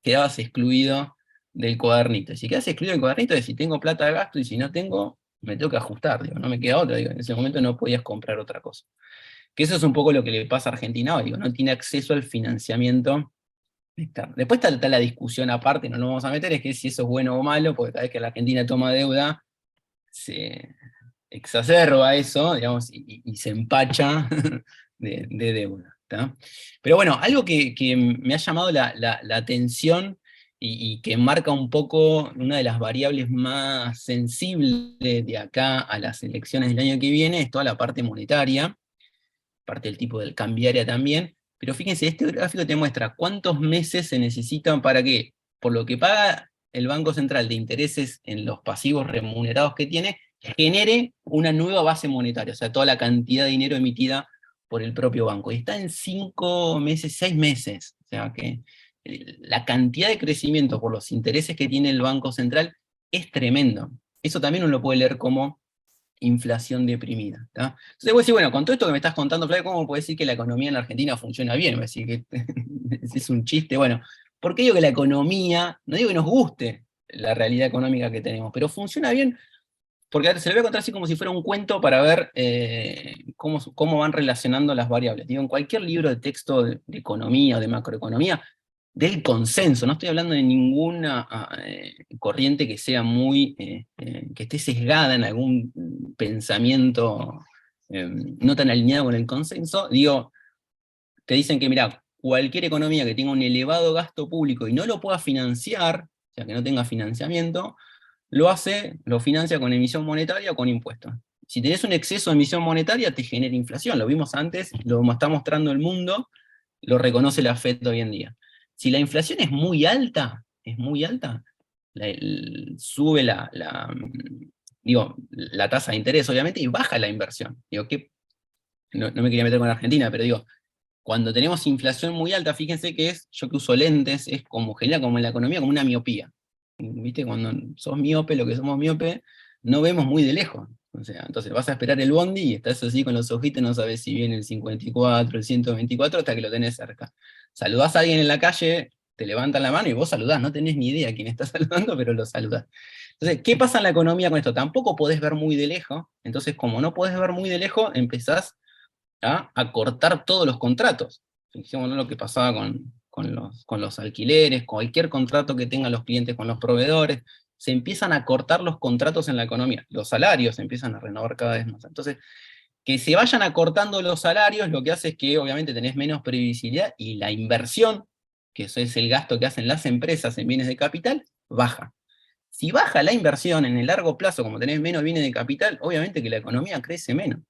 quedabas excluido del cuadernito. Y si quedas excluido del cuadernito, es si tengo plata de gasto y si no tengo, me tengo que ajustar, digo, no me queda otra. Digo, en ese momento no podías comprar otra cosa. Que eso es un poco lo que le pasa a Argentina hoy, digo, no tiene acceso al financiamiento externo. Después está la discusión aparte, no nos vamos a meter, es que si eso es bueno o malo, porque cada vez que la Argentina toma deuda, se exacerba eso, digamos, y se empacha de deuda. ¿Tá? Pero bueno, algo que me ha llamado la atención y que marca un poco una de las variables más sensibles de acá a las elecciones del año que viene, es toda la parte monetaria, parte del tipo del cambiaria también, pero fíjense, este gráfico te muestra cuántos meses se necesitan para que, por lo que paga el Banco Central de intereses en los pasivos remunerados que tiene, genere una nueva base monetaria, o sea, toda la cantidad de dinero emitida por el propio banco. Y está en 5 meses, 6 meses. O sea que la cantidad de crecimiento por los intereses que tiene el Banco Central es tremendo. Eso también uno lo puede leer como inflación deprimida. ¿Tá? Entonces voy a decir, bueno, con todo esto que me estás contando, Flavio, ¿cómo puedes decir que la economía en la Argentina funciona bien? Voy a decir que es un chiste. Bueno, ¿por qué digo que la economía, no digo que nos guste la realidad económica que tenemos, pero funciona bien? Porque se lo voy a contar así como si fuera un cuento para ver cómo van relacionando las variables. Digo, en cualquier libro de texto de economía o de macroeconomía, del consenso, no estoy hablando de ninguna corriente que sea muy, que esté sesgada en algún pensamiento no tan alineado con el consenso, digo, te dicen que, mira, cualquier economía que tenga un elevado gasto público y no lo pueda financiar, o sea, que no tenga financiamiento, lo financia con emisión monetaria o con impuestos. Si tenés un exceso de emisión monetaria, te genera inflación. Lo vimos antes, lo está mostrando el mundo, lo reconoce la FED hoy en día. Si la inflación es muy alta, sube la tasa de interés, obviamente, y baja la inversión. Digo, no me quería meter con Argentina, pero digo, cuando tenemos inflación muy alta, fíjense que yo que uso lentes, es como genera como en la economía, como una miopía. ¿Viste? Cuando sos miope, lo que somos miope, no vemos muy de lejos. O sea, entonces vas a esperar el bondi y estás así con los ojitos, no sabes si viene el 54, el 124, hasta que lo tenés cerca. Saludás a alguien en la calle, te levantan la mano y vos saludás, no tenés ni idea quién está saludando, pero lo saludás. Entonces, ¿qué pasa en la economía con esto? Tampoco podés ver muy de lejos, entonces como no podés ver muy de lejos, empezás a acortar todos los contratos. Fijémonos lo que pasaba con los alquileres, cualquier contrato que tengan los clientes con los proveedores, se empiezan a cortar los contratos en la economía, los salarios se empiezan a renovar cada vez más. Entonces, que se vayan acortando los salarios, lo que hace es que obviamente tenés menos previsibilidad y la inversión, que eso es el gasto que hacen las empresas en bienes de capital, baja. Si baja la inversión en el largo plazo, como tenés menos bienes de capital, obviamente que la economía crece menos.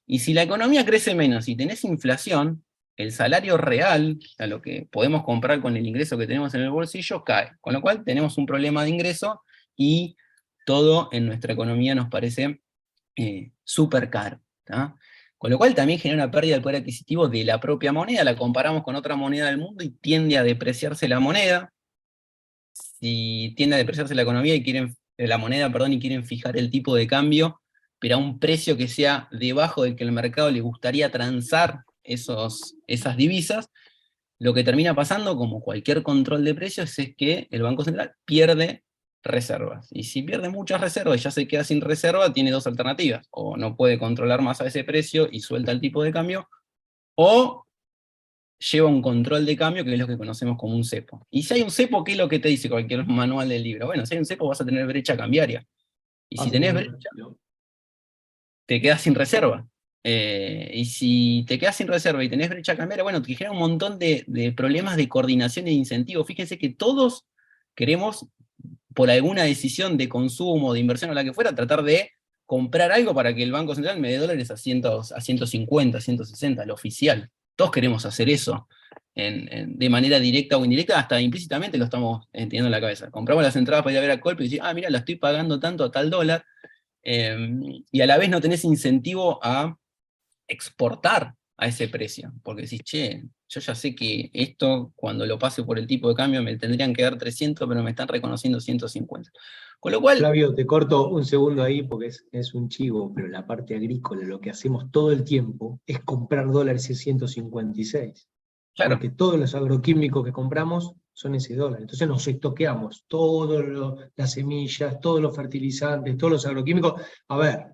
Y si la economía crece menos y tenés inflación, el salario real, a lo que podemos comprar con el ingreso que tenemos en el bolsillo, cae. Con lo cual tenemos un problema de ingreso y todo en nuestra economía nos parece súper caro. ¿Tá? Con lo cual también genera una pérdida del poder adquisitivo de la propia moneda, la comparamos con otra moneda del mundo y tiende a depreciarse la moneda. Si tiende a depreciarse la economía y la moneda, y quieren fijar el tipo de cambio, pero a un precio que sea debajo del que el mercado le gustaría transar esas divisas, lo que termina pasando, como cualquier control de precios, es que el Banco Central pierde reservas. Y si pierde muchas reservas y ya se queda sin reserva, tiene dos alternativas. O no puede controlar más a ese precio y suelta el tipo de cambio, o lleva un control de cambio, que es lo que conocemos como un cepo. Y si hay un cepo, ¿qué es lo que te dice cualquier manual del libro? Bueno, si hay un cepo vas a tener brecha cambiaria. Y si tenés brecha, te quedas sin reserva. Y si te quedas sin reserva y tenés brecha cambiaria, bueno, te genera un montón de problemas de coordinación e de incentivos. Fíjense que todos queremos, por alguna decisión de consumo, de inversión o la que fuera, tratar de comprar algo para que el Banco Central me dé dólares a 150, 160, lo oficial. Todos queremos hacer eso, de manera directa o indirecta, hasta implícitamente lo estamos teniendo en la cabeza. Compramos las entradas para ir a ver a Colpe y decir, mira, la estoy pagando tanto a tal dólar, y a la vez no tenés incentivo a exportar a ese precio, porque decís, che, yo ya sé que esto, cuando lo pase por el tipo de cambio, me tendrían que dar 300, pero me están reconociendo 150. Con lo cual... Flavio, te corto un segundo ahí porque es un chivo, pero la parte agrícola, lo que hacemos todo el tiempo es comprar dólares en 156. Claro. Porque todos los agroquímicos que compramos son ese dólar. Entonces nos estoqueamos todas las semillas, todos los fertilizantes, todos los agroquímicos. A ver,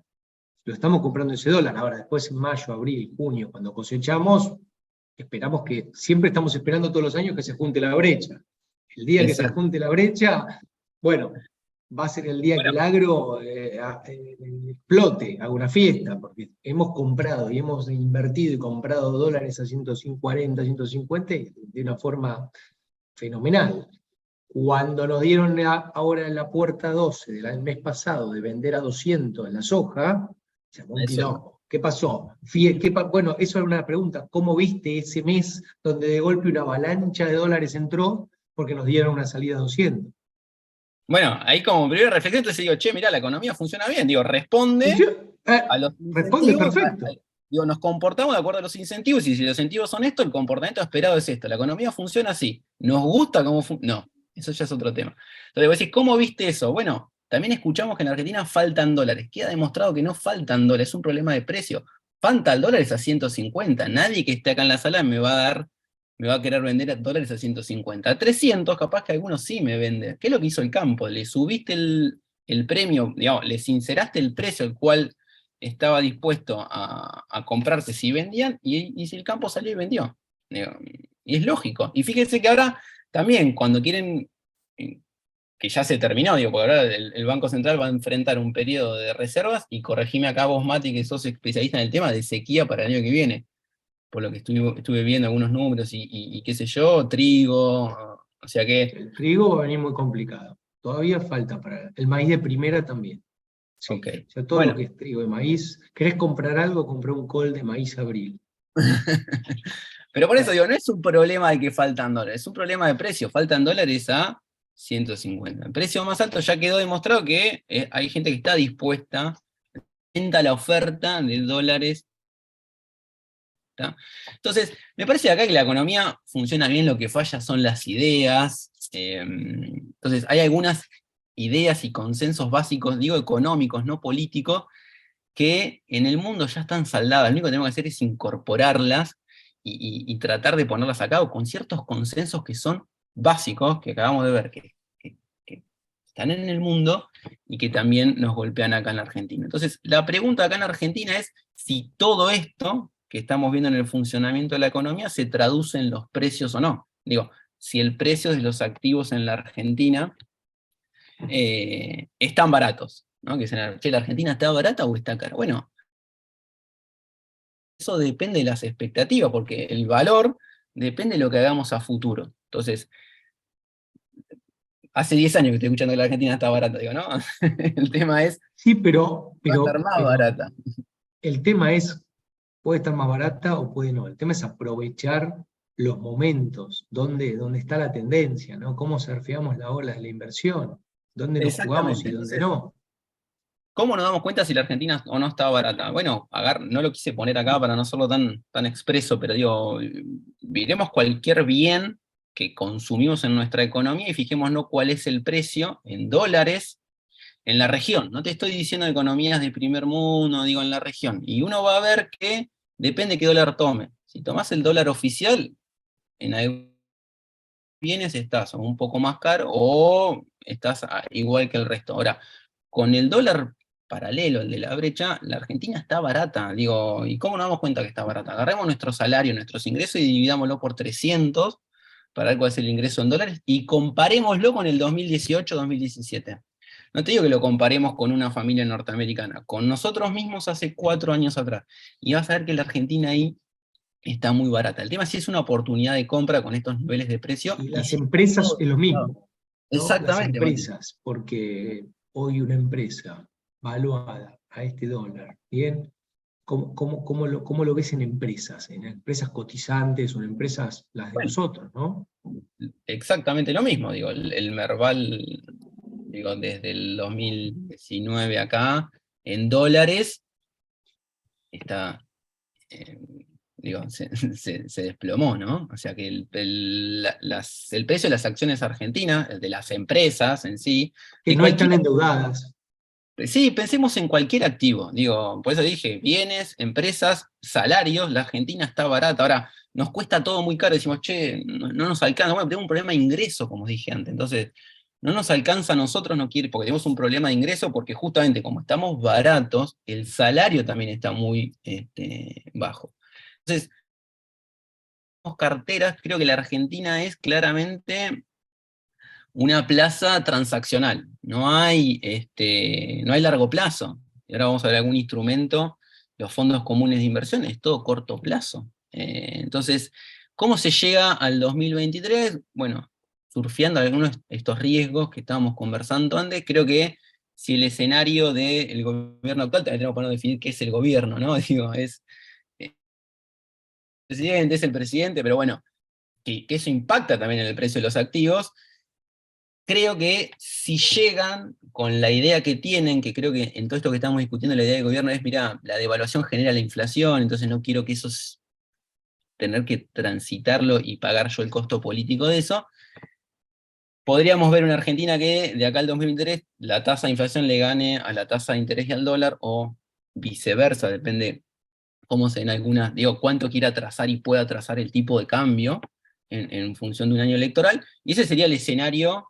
lo estamos comprando ese dólar. Ahora, después en mayo, abril, junio, cuando cosechamos, esperamos que, siempre estamos esperando todos los años que se junte la brecha. El día que se Exacto. junte la brecha, bueno, va a ser el día que Bueno, el agro explote, haga una fiesta, porque hemos comprado y hemos invertido y comprado dólares a 140, 150 de una forma fenomenal. Cuando nos dieron ahora en la puerta 12 del mes pasado de vender a 200 en la soja, se armó un eso. quilombo. ¿Qué pasó? Bueno, eso era una pregunta. ¿Cómo viste ese mes donde de golpe una avalancha de dólares entró porque nos dieron una salida a 200? Bueno, ahí como primera reflexión, entonces digo, che, mirá, la economía funciona bien. Digo, responde a los Responde incentivos, perfecto. digo, nos comportamos de acuerdo a los incentivos, y si los incentivos son esto, el comportamiento esperado es esto. La economía funciona así. ¿Nos gusta cómo funciona? No, eso ya es otro tema. Entonces vos decís, ¿cómo viste eso? Bueno, también escuchamos que en Argentina faltan dólares. Queda demostrado que no faltan dólares, es un problema de precio. Falta el dólar a 150. Nadie que esté acá en la sala me va a querer vender dólares a 150. A 300, capaz que algunos sí me venden. ¿Qué es lo que hizo el campo? Le subiste el premio, digamos, le sinceraste el precio al cual estaba dispuesto a comprarte si vendían, y si el campo salió y vendió. Digo, y es lógico. Y fíjense que ahora también, cuando quieren, que ya se terminó, digo, porque ahora el Banco Central va a enfrentar un periodo de reservas, y corregime acá vos, Mati, que sos especialista en el tema, de sequía para el año que viene, por lo que estuve viendo algunos números y qué sé yo, trigo, o sea que... El trigo va a venir muy complicado. Todavía falta para el maíz de primera también. Sí. Ok. O sea, todo lo Bueno, que es trigo de maíz. ¿Querés comprar algo? Compré un col de maíz abril. pero por eso digo, no es un problema de que faltan dólares, es un problema de precio. Faltan dólares a 150. El precio más alto ya quedó demostrado que hay gente que está dispuesta, aumenta la oferta de dólares. ¿Tá? Entonces, me parece acá que la economía funciona bien, lo que falla son las ideas. Entonces, hay algunas ideas y consensos básicos, digo económicos, no políticos, que en el mundo ya están saldadas. Lo único que tenemos que hacer es incorporarlas y tratar de ponerlas a cabo con ciertos consensos que son básicos, que acabamos de ver que están en el mundo y que también nos golpean acá en la Argentina. Entonces, la pregunta acá en Argentina es si todo esto que estamos viendo en el funcionamiento de la economía se traduce en los precios o no. Digo, si el precio de los activos en la Argentina están baratos, ¿no? Que dicen, che, ¿la Argentina está barata o está cara? Bueno, eso depende de las expectativas, porque el valor depende de lo que hagamos a futuro. Entonces, hace 10 años que estoy escuchando que la Argentina está barata, digo, ¿no? El tema es, Sí, va a estar más barata. el tema es, puede estar más barata o puede no. El tema es aprovechar los momentos, dónde está la tendencia, ¿no? Cómo surfeamos la ola de la inversión, dónde nos jugamos Exactamente. y dónde Entonces, no. ¿cómo nos damos cuenta si la Argentina o no está barata? Bueno, no lo quise poner acá para no hacerlo tan expreso, pero digo, miremos cualquier bien que consumimos en nuestra economía y fijémonos cuál es el precio en dólares en la región. No te estoy diciendo economías de primer mundo, digo en la región. Y uno va a ver que depende qué dólar tome. Si tomás el dólar oficial, en algunos bienes estás o un poco más caro o estás igual que el resto. Ahora, con el dólar paralelo, el de la brecha, la Argentina está barata. Digo, ¿y cómo nos damos cuenta que está barata? Agarremos nuestro salario, nuestros ingresos, y dividámoslo por 300 para ver cuál es el ingreso en dólares, y comparémoslo con el 2018-2017. No te digo que lo comparemos con una familia norteamericana, con nosotros mismos hace 4 años atrás. Y vas a ver que la Argentina ahí está muy barata. El tema es si es una oportunidad de compra con estos niveles de precio. Y Y las si empresas todo es lo está... mismo, ¿no? Las Exactamente, Mati. empresas, porque hoy una empresa valuada a este dólar, ¿bien? ¿Cómo lo ves en empresas? En empresas cotizantes o en empresas las de Bueno, nosotros, ¿no? exactamente lo mismo. Digo, el Merval, digo, desde el 2019 acá, en dólares, está, eh, digo, se desplomó, ¿no? O sea que el precio de las acciones argentinas, de las empresas en sí, Que de no están cualquier... endeudadas. Sí, pensemos en cualquier activo. Digo, por eso dije, bienes, empresas, salarios, la Argentina está barata. Ahora, nos cuesta todo muy caro, decimos, che, no nos alcanza. Bueno, tenemos un problema de ingreso, como dije antes. Entonces, no nos alcanza a nosotros, no quiere, porque tenemos un problema de ingreso, porque justamente como estamos baratos, el salario también está muy bajo. Entonces, carteras, creo que la Argentina es claramente una plaza transaccional. No hay largo plazo. Y ahora vamos a ver algún instrumento, los fondos comunes de inversión, es todo corto plazo. Entonces, ¿cómo se llega al 2023? Bueno, surfeando algunos de estos riesgos que estábamos conversando antes, creo que si el escenario del gobierno actual, también tenemos que definir qué es el gobierno, ¿no? Digo, es es el presidente, pero bueno, que eso impacta también en el precio de los activos. Creo que si llegan con la idea que tienen, que creo que en todo esto que estamos discutiendo, la idea del gobierno es, mira, la devaluación genera la inflación, entonces no quiero que eso tener que transitarlo y pagar yo el costo político de eso. Podríamos ver una Argentina que de acá al 2023 la tasa de inflación le gane a la tasa de interés y al dólar, o viceversa, depende cómo se en algunas, digo, cuánto quiera trazar y pueda trazar el tipo de cambio en función de un año electoral, y ese sería el escenario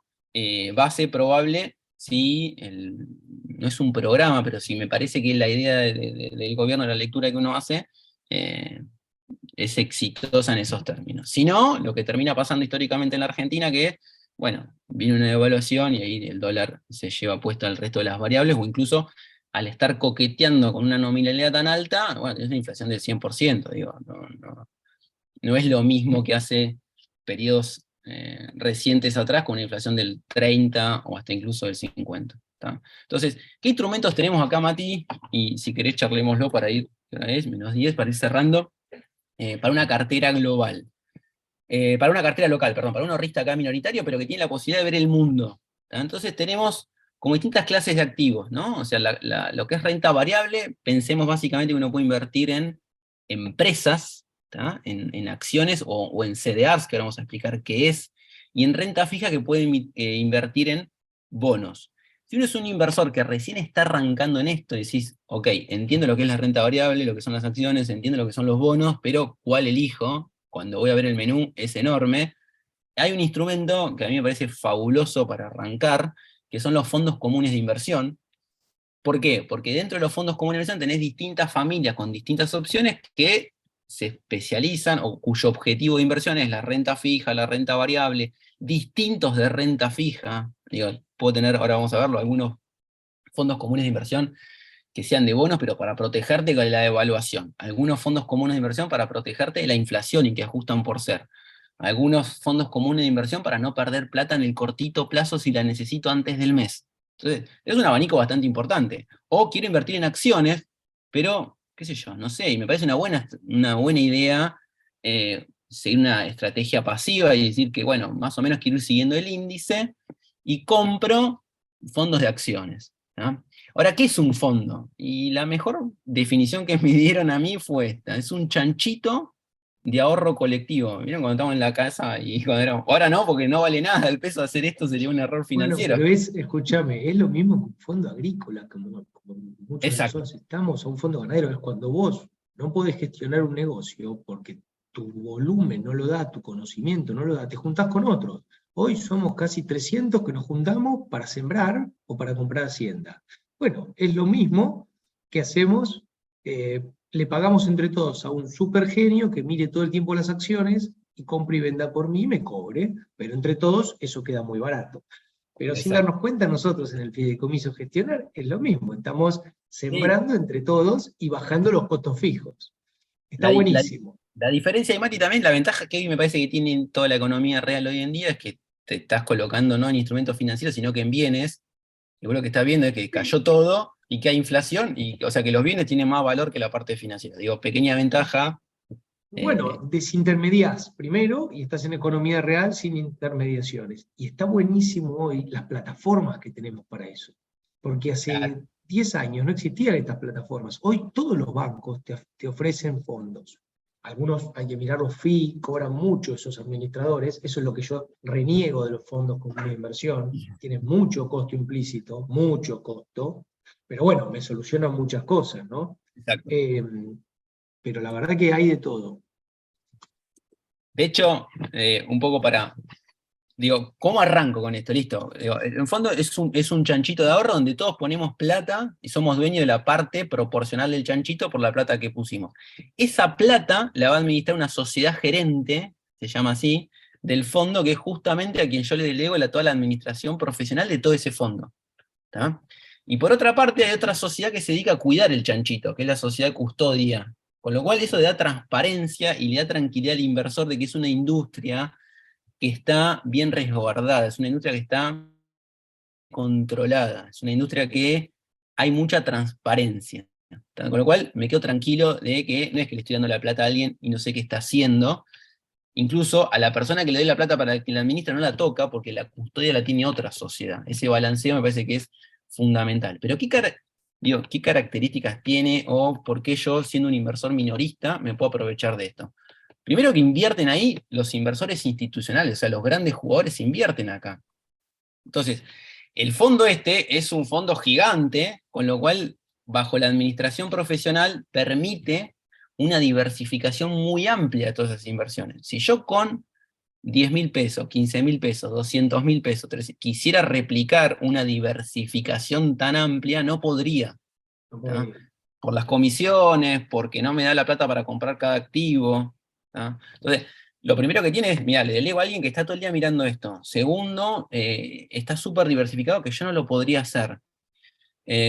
base probable si, no es un programa, pero si me parece que la idea del gobierno, la lectura que uno hace, es exitosa en esos términos. Si no, lo que termina pasando históricamente en la Argentina, que bueno, viene una devaluación y ahí el dólar se lleva puesto al resto de las variables, o incluso al estar coqueteando con una nominalidad tan alta, bueno, es una inflación del 100%, digo, no es lo mismo que hace periodos recientes atrás con una inflación del 30 o hasta incluso del 50. ¿Tá? Entonces, ¿qué instrumentos tenemos acá, Mati? Y si querés charlémoslo para ir, otra vez, -10, para ir cerrando, para una cartera global. Para una cartera local, perdón, para un ahorrista acá minoritario, pero que tiene la posibilidad de ver el mundo. ¿Tá? Entonces tenemos como distintas clases de activos, ¿no? O sea, lo que es renta variable, pensemos básicamente que uno puede invertir en empresas, ¿tá? En acciones o en CDRs, que ahora vamos a explicar qué es, y en renta fija que puede invertir en bonos. Si uno es un inversor que recién está arrancando en esto, decís, ok, entiendo lo que es la renta variable, lo que son las acciones, entiendo lo que son los bonos, pero ¿cuál elijo? Cuando voy a ver el menú es enorme. Hay un instrumento que a mí me parece fabuloso para arrancar, que son los fondos comunes de inversión. ¿Por qué? Porque dentro de los fondos comunes de inversión tenés distintas familias con distintas opciones que se especializan, o cuyo objetivo de inversión es la renta fija, la renta variable, distintos de renta fija. Digo, puedo tener, ahora vamos a verlo, algunos fondos comunes de inversión que sean de bonos, pero para protegerte de la devaluación. Algunos fondos comunes de inversión para protegerte de la inflación y que ajustan por ser. Algunos fondos comunes de inversión para no perder plata en el cortito plazo si la necesito antes del mes. Entonces, es un abanico bastante importante. O quiero invertir en acciones, pero, qué sé yo, no sé, y me parece una buena idea seguir una estrategia pasiva y decir que, bueno, más o menos quiero ir siguiendo el índice y compro fondos de acciones. ¿No? Ahora, ¿qué es un fondo? Y la mejor definición que me dieron a mí fue esta: es un chanchito de ahorro colectivo. ¿Vieron cuando estamos en la casa y cuando éramos? Ahora no, porque no vale nada el peso de hacer esto, sería un error Bueno, financiero. pero escúchame, es lo mismo que un fondo agrícola, como muchos de Exacto. nosotros estamos, a un fondo ganadero. Es cuando vos no podés gestionar un negocio porque tu volumen no lo da, tu conocimiento no lo da, te juntás con otros. Hoy somos casi 300 que nos juntamos para sembrar o para comprar hacienda. Bueno, es lo mismo que hacemos, le pagamos entre todos a un super genio que mire todo el tiempo las acciones y compre y venda por mí y me cobre, pero entre todos eso queda muy barato. Pero sin Exacto. darnos cuenta, nosotros en el fideicomiso gestionar es lo mismo. Estamos Sí. sembrando entre todos y bajando los costos fijos. Está La, di- la- buenísimo. la diferencia de Mati también, la ventaja que hoy me parece que tiene toda la economía real hoy en día es que te estás colocando no en instrumentos financieros, sino que en bienes. Y vos lo que estás viendo es que cayó todo y que hay inflación, y, o sea que los bienes tienen más valor que la parte financiera. Digo, pequeña ventaja. Bueno, desintermediás primero y estás en economía real sin intermediaciones. Y está buenísimo hoy las plataformas que tenemos para eso. Porque hace 10 años no existían estas plataformas. Hoy todos los bancos te ofrecen fondos. Algunos hay que mirar los fees, cobran mucho esos administradores. Eso es lo que yo reniego de los fondos comunes de inversión. Tienen mucho costo implícito, mucho costo. Pero bueno, me solucionan muchas cosas, ¿no? Exacto. Pero la verdad que hay de todo. De hecho, un poco para Digo, ¿cómo arranco con esto? Listo. Digo, en el fondo es un chanchito de ahorro donde todos ponemos plata y somos dueños de la parte proporcional del chanchito por la plata que pusimos. Esa plata la va a administrar una sociedad gerente, se llama así, del fondo, que es justamente a quien yo le delego toda la administración profesional de todo ese fondo. ¿Tá? Y por otra parte hay otra sociedad que se dedica a cuidar el chanchito, que es la sociedad custodia. Con lo cual eso le da transparencia y le da tranquilidad al inversor de que es una industria que está bien resguardada, es una industria que está controlada, es una industria que hay mucha transparencia. Con lo cual me quedo tranquilo de que no es que le estoy dando la plata a alguien y no sé qué está haciendo. Incluso a la persona que le doy la plata para que la administre no la toca porque la custodia la tiene otra sociedad. Ese balanceo me parece que es fundamental. Pero ¿qué características tiene o por qué yo, siendo un inversor minorista, me puedo aprovechar de esto? Primero que invierten ahí los inversores institucionales, o sea, los grandes jugadores invierten acá. Entonces, el fondo este es un fondo gigante, con lo cual, bajo la administración profesional, permite una diversificación muy amplia de todas esas inversiones. Si yo con 10.000 pesos, 15.000 pesos, 200.000 pesos, quisiera replicar una diversificación tan amplia, no podría. No ¿Tá? podría. Por las comisiones, porque no me da la plata para comprar cada activo. ¿Tá? Entonces, lo primero que tiene es, mira, le delego a alguien que está todo el día mirando esto. Segundo, está súper diversificado que yo no lo podría hacer.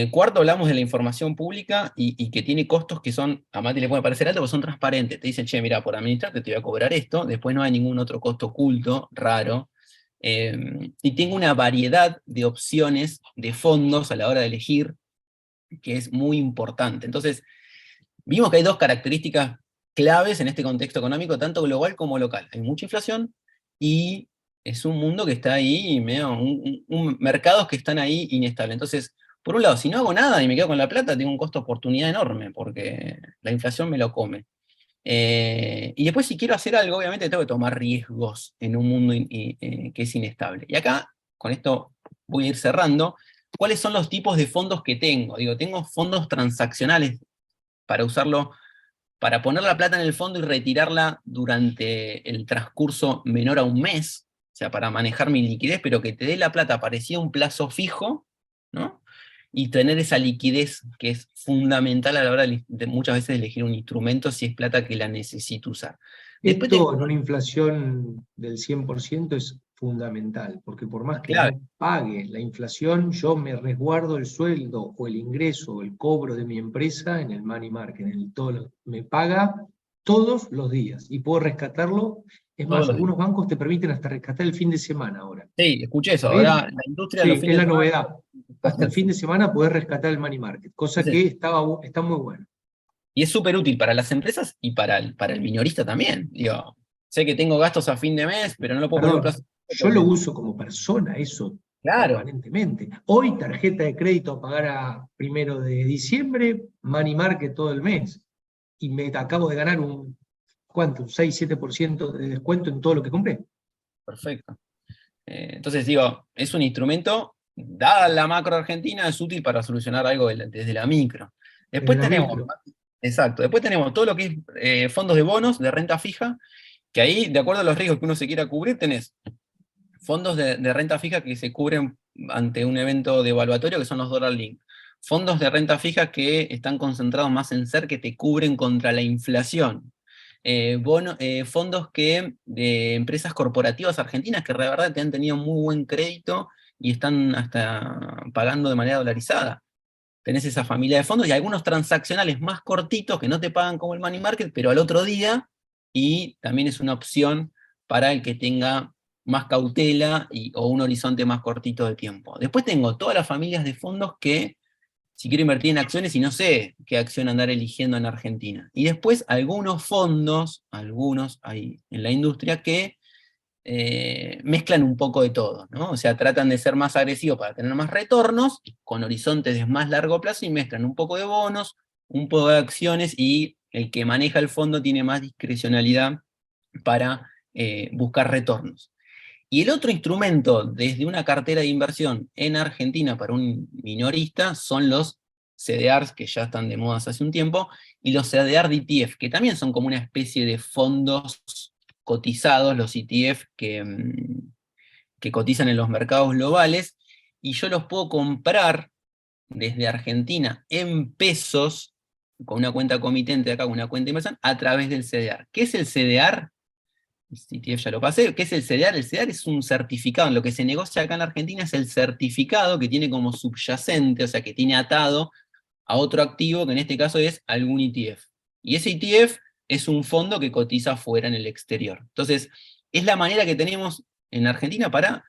Cuarto, hablamos de la información pública y que tiene costos que son, a Mati le puede parecer alto, pero son transparentes. Te dicen, che, mira, por administrarte te voy a cobrar esto, después no hay ningún otro costo oculto, raro. Y tengo una variedad de opciones de fondos a la hora de elegir, que es muy importante. Entonces, vimos que hay dos características claves en este contexto económico, tanto global como local. Hay mucha inflación y es un mundo que está ahí, mercados que están ahí inestables. Entonces, por un lado, si no hago nada y me quedo con la plata, tengo un costo de oportunidad enorme, porque la inflación me lo come. Y después, si quiero hacer algo, obviamente tengo que tomar riesgos en un mundo que es inestable. Y acá, con esto voy a ir cerrando. ¿Cuáles son los tipos de fondos que tengo? Digo, tengo fondos transaccionales para usarlo, para poner la plata en el fondo y retirarla durante el transcurso menor a un mes, o sea, para manejar mi liquidez, pero que te dé la plata parecida a un plazo fijo, ¿no? Y tener esa liquidez que es fundamental a la hora de muchas veces elegir un instrumento si es plata que la necesito usar. Después Esto en una inflación del 100% es fundamental, porque por más que clave, no pague la inflación, yo me resguardo el sueldo o el ingreso o el cobro de mi empresa en el money market, me paga todos los días y puedo rescatarlo. Es todos más, los días. algunos bancos te permiten hasta rescatar el fin de semana ahora. Sí, escuché eso, ¿Está ahora bien? la industria de los Sí, es fines la de semana. novedad. Hasta el fin de semana podés rescatar el money market, cosa que está muy buena. Y es súper útil para las empresas y para el minorista también. Digo, sé que tengo gastos a fin de mes, pero no lo puedo poner en un plazo Perdón, yo lo porque, uso como persona, eso, claro, permanentemente. Hoy tarjeta de crédito a pagar a 1 de diciembre, money market todo el mes. Y me acabo de ganar ¿cuánto? Un 6-7% de descuento en todo lo que compré. perfecto. Entonces digo, es un instrumento, dada la macro argentina, es útil para solucionar algo desde la micro. Desde Después la tenemos, micro. exacto, después tenemos todo lo que es fondos de bonos, de renta fija, que ahí, de acuerdo a los riesgos que uno se quiera cubrir, tenés fondos de renta fija que se cubren ante un evento devaluatorio, que son los dollar link. Fondos de renta fija que están concentrados más en ser que te cubren contra la inflación. Fondos de empresas corporativas argentinas que de verdad te han tenido muy buen crédito y están hasta pagando de manera dolarizada. Tenés esa familia de fondos y algunos transaccionales más cortitos que no te pagan como el money market, pero al otro día, y también es una opción para el que tenga más cautela o un horizonte más cortito de tiempo. Después tengo todas las familias de fondos que, si quiero invertir en acciones y no sé qué acción andar eligiendo en Argentina. Y después algunos fondos, algunos hay en la industria, que mezclan un poco de todo, ¿no? O sea, tratan de ser más agresivos para tener más retornos, con horizontes de más largo plazo, y mezclan un poco de bonos, un poco de acciones, y el que maneja el fondo tiene más discrecionalidad para buscar retornos. Y el otro instrumento desde una cartera de inversión en Argentina para un minorista son los CDRs, que ya están de moda hace un tiempo, y los CDR de ETF, que también son como una especie de fondos cotizados, los ETF que cotizan en los mercados globales, y yo los puedo comprar desde Argentina en pesos, con una cuenta comitente de acá, con una cuenta de inversión, a través del CDR. ¿Qué es el CDR? ETF ya lo pasé. ¿Qué es el CDR? El CDR es un certificado. Lo que se negocia acá en la Argentina es el certificado que tiene como subyacente, o sea, que tiene atado a otro activo, que en este caso es algún ETF. Y ese ETF es un fondo que cotiza fuera en el exterior. Entonces, es la manera que tenemos en Argentina para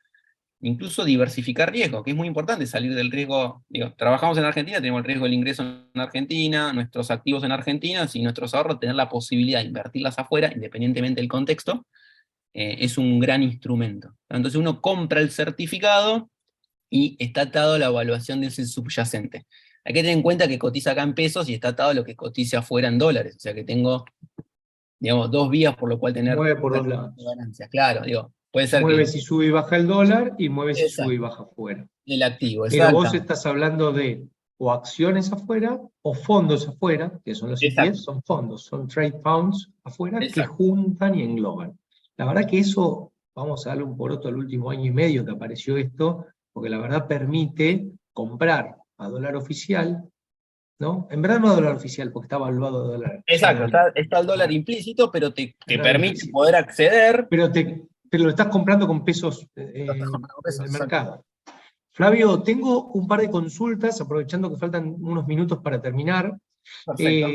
incluso diversificar riesgo, que es muy importante salir del riesgo. Digo, trabajamos en Argentina, tenemos el riesgo del ingreso en Argentina, nuestros activos en Argentina, y nuestros ahorros, tener la posibilidad de invertirlas afuera, independientemente del contexto, es un gran instrumento. Entonces uno compra el certificado y está atado a la evaluación de ese subyacente. Hay que tener en cuenta que cotiza acá en pesos y está atado a lo que cotiza afuera en dólares, o sea que tengo, digamos, dos vías por lo cual tener Mueve por dos lados. ganancias. Claro, digo, puede ser Mueve que... si sube y baja el dólar y mueve si sube y Exacto, baja afuera. el activo, Pero vos exactamente. estás hablando de o acciones afuera o fondos afuera, que son los ETFs, Exacto, son fondos, son trade funds afuera que exacto. juntan y engloban. La verdad que eso, vamos a darle un poroto al último año y medio que apareció esto, porque la verdad permite comprar a dólar oficial, ¿no? En verdad no a dólar oficial, porque está evaluado a dólar. Exacto, está el dólar implícito, pero te permite Implícito. poder acceder. Pero lo estás comprando con pesos Lo estás comprando con pesos, del exacto. mercado. Flavio, tengo un par de consultas, aprovechando que faltan unos minutos para terminar. Perfecto.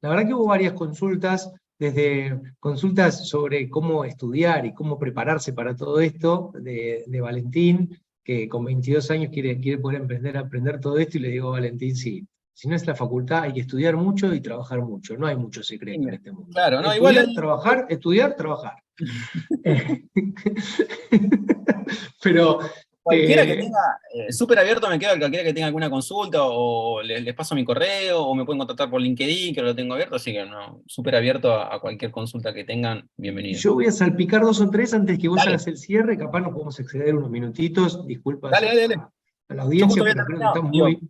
La verdad que hubo varias consultas, desde consultas sobre cómo estudiar y cómo prepararse para todo esto, de Valentín, que con 22 años quiere poder aprender todo esto, y le digo a Valentín, sí, si no es la facultad hay que estudiar mucho y trabajar mucho, no hay mucho secreto en este mundo. Claro, no, igual Estudiar, trabajar, estudiar, trabajar. Pero... cualquiera que tenga, súper abierto me quedo a cualquiera que tenga alguna consulta, o les paso mi correo, o me pueden contactar por LinkedIn, que lo tengo abierto, así que no, súper abierto a cualquier consulta que tengan, bienvenido. Yo voy a salpicar dos o tres antes que vos Dale. hagas el cierre, capaz nos podemos exceder unos minutitos, disculpas Dale. a la Yo audiencia, justo había pero creo que terminado. está Digo, muy...